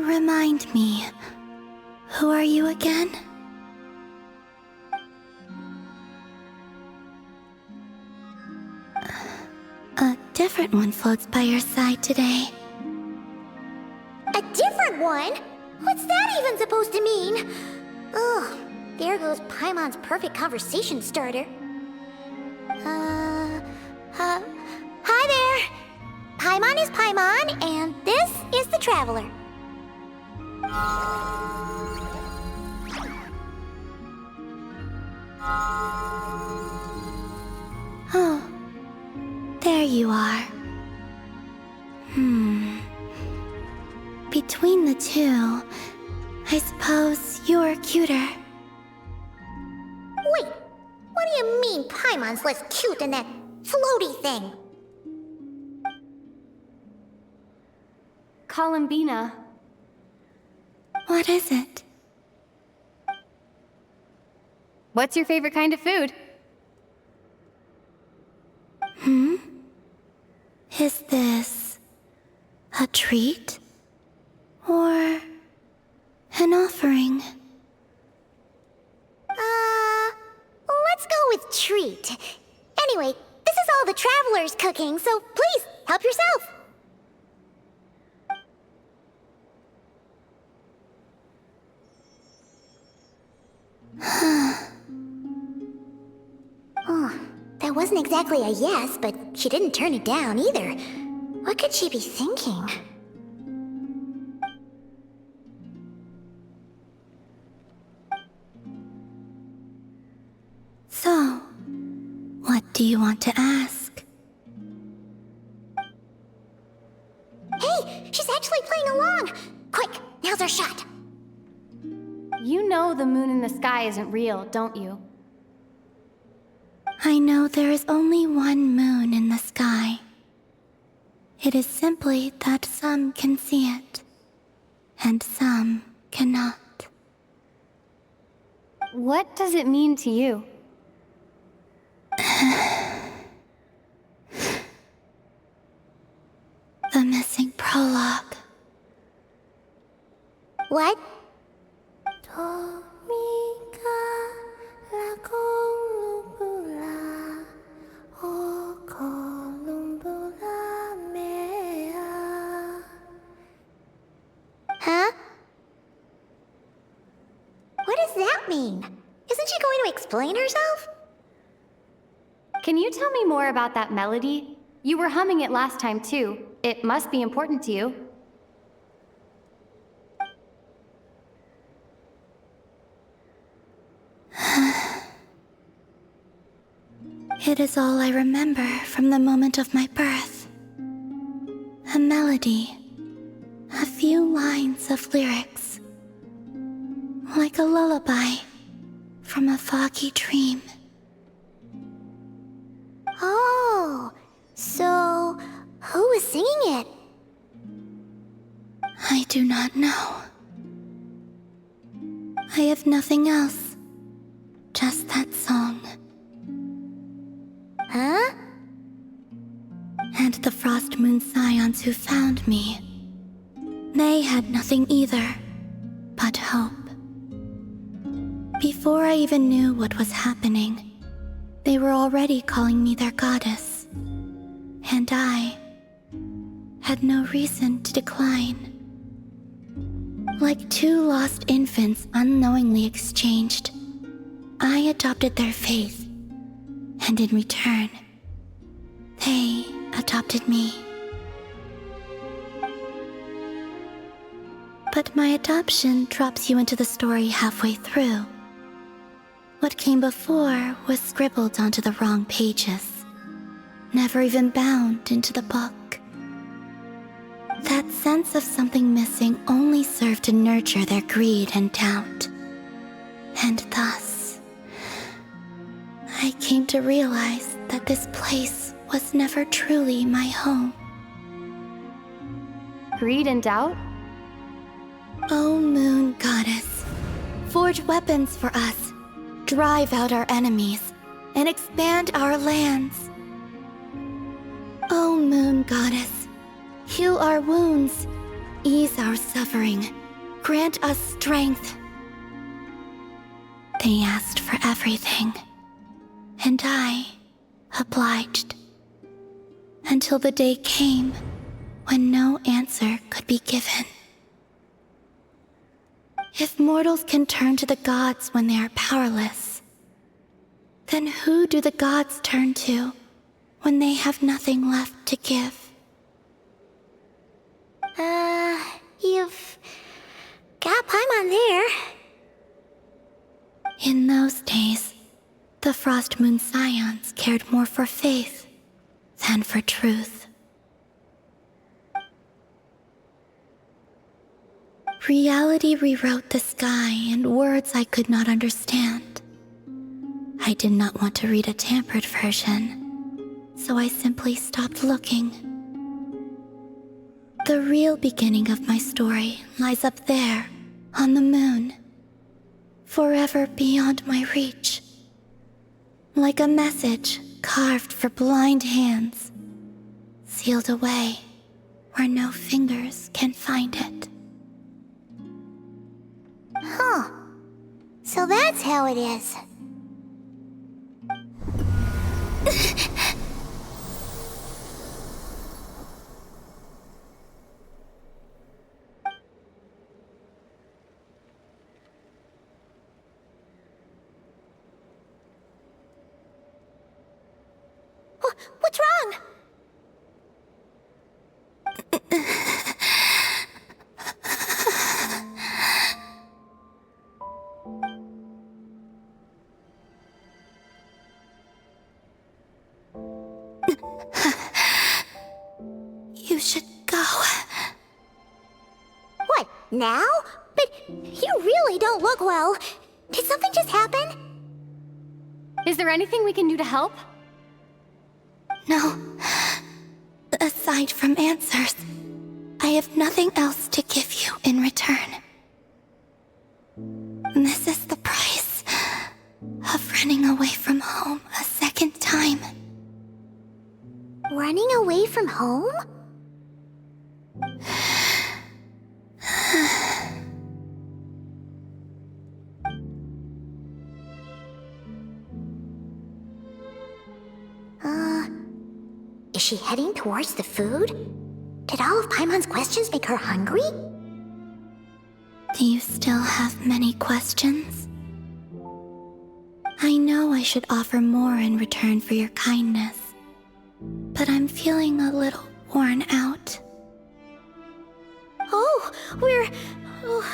Remind me, who are you again? A different one floats by your side today. A different one? What's that even supposed to mean? Ugh, there goes Paimon's perfect conversation starter. Hi there! Paimon is Paimon, and this is the Traveler. Oh, there you are. Between the two, I suppose you're cuter. Wait, what do you mean Paimon's less cute than that floaty thing? Columbina. What is it? What's your favorite kind of food? Is this a treat? Or an offering? Let's go with treat. Anyway, this is all the Traveler's cooking, so please, help yourself. Oh, that wasn't exactly a yes, but she didn't turn it down either. What could she be thinking? So, what do you want to ask? Hey, she's actually playing along! Quick, now's our shot! You know the moon in the sky isn't real, don't you? I know there is only one moon in the sky. It is simply that some can see it, and some cannot. What does it mean to you? The missing prologue. What? Huh? What does that mean? Isn't she going to explain herself? Can you tell me more about that melody? You were humming it last time too. It must be important to you. It is all I remember from the moment of my birth. A melody. A few lines of lyrics. Like a lullaby from a foggy dream. Oh, so who was singing it? I do not know. I have nothing else. Just that song. Huh? And the Frost Moon Scions who found me. They had nothing either, but hope. Before I even knew what was happening, they were already calling me their goddess. And I had no reason to decline. Like two lost infants unknowingly exchanged, I adopted their faith. And in return, they adopted me. But my adoption drops you into the story halfway through. What came before was scribbled onto the wrong pages, never even bound into the book. That sense of something missing only served to nurture their greed and doubt. And thus, I came to realize that this place was never truly my home. Greed and doubt? O Moon Goddess, forge weapons for us, drive out our enemies, and expand our lands. O Moon Goddess, heal our wounds, ease our suffering, grant us strength. They asked for everything, and I obliged. Until the day came when no answer could be given. If mortals can turn to the gods when they are powerless, then who do the gods turn to when they have nothing left to give? You've got Paimon there. In those days, the Frost Moon Scions cared more for faith than for truth. Reality rewrote the sky in words I could not understand. I did not want to read a tampered version, so I simply stopped looking. The real beginning of my story lies up there, on the moon, forever beyond my reach. Like a message carved for blind hands, sealed away where no fingers can find it. Huh. So that's how it is. What's wrong? You should go. What, now? But you really don't look well. Did something just happen? Is there anything we can do to help? No. Aside from answers, I have nothing else to give you in return. This is the price of running away from home a second time. Running away from home? Is she heading towards the food? Did all of Paimon's questions make her hungry? Do you still have many questions? I know I should offer more in return for your kindness, but I'm feeling a little worn out. Oh, we're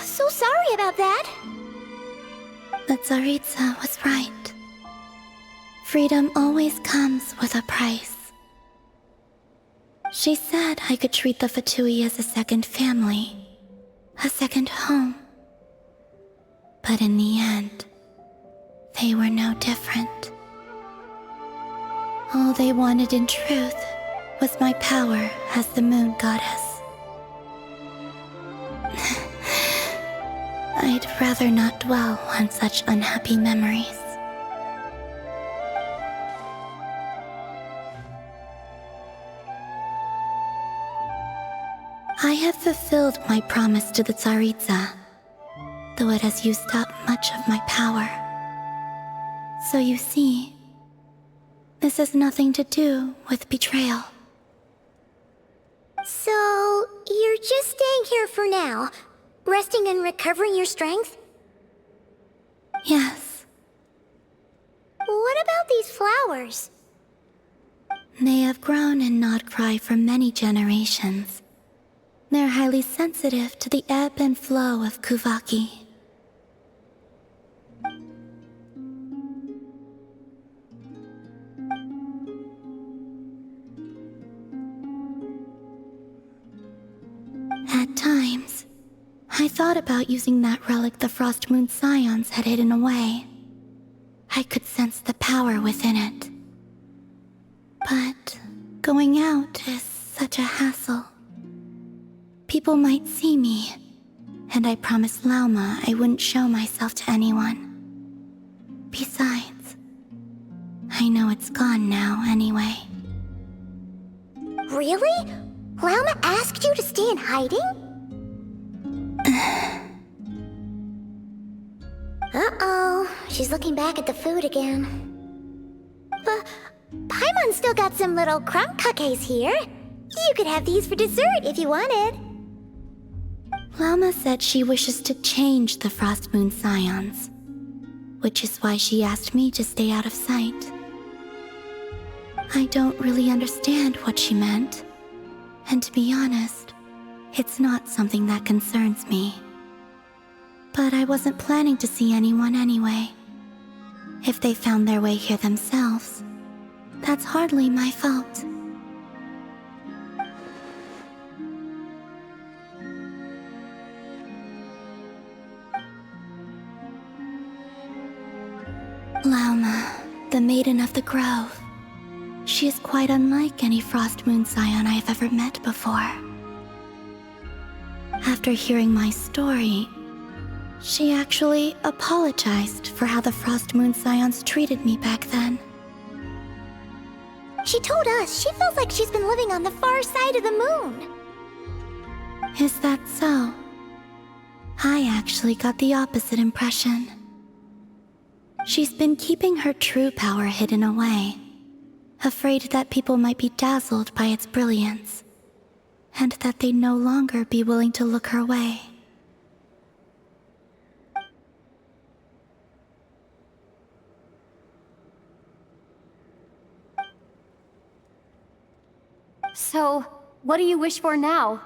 so sorry about that. The Tsaritsa was right. Freedom always comes with a price. She said I could treat the Fatui as a second family, a second home. But in the end, they were no different. All they wanted in truth was my power as the moon goddess. I'd rather not dwell on such unhappy memories. I have fulfilled my promise to the Tsaritsa, though it has used up much of my power. So you see, this has nothing to do with betrayal. So, you're just staying here for now, resting and recovering your strength? Yes. What about these flowers? They have grown in Nodcry for many generations. They're highly sensitive to the ebb and flow of Kuvaki. At times, I thought about using that relic the Frost Moon Scions had hidden away. I could sense the power within it. But going out is such a hassle. People might see me, and I promised Lauma I wouldn't show myself to anyone. Besides, I know it's gone now anyway. Really? Lauma asked you to stay in hiding? Uh-oh, she's looking back at the food again. But Paimon's still got some little crumb cookies here. You could have these for dessert if you wanted. Lauma said she wishes to change the Frost Moon Scions, which is why she asked me to stay out of sight. I don't really understand what she meant, and to be honest, it's not something that concerns me. But I wasn't planning to see anyone anyway. If they found their way here themselves, that's hardly my fault. Lauma, the Maiden of the Grove. She is quite unlike any Frost Moon Scion I have ever met before. After hearing my story, she actually apologized for how the Frost Moon Scions treated me back then. She told us she feels like she's been living on the far side of the moon. Is that so? I actually got the opposite impression. She's been keeping her true power hidden away, afraid that people might be dazzled by its brilliance, and that they'd no longer be willing to look her way. So, what do you wish for now?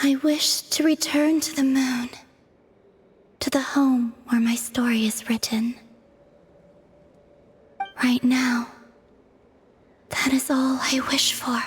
I wish to return to the moon, to the home where my story is written. Right now, that is all I wish for.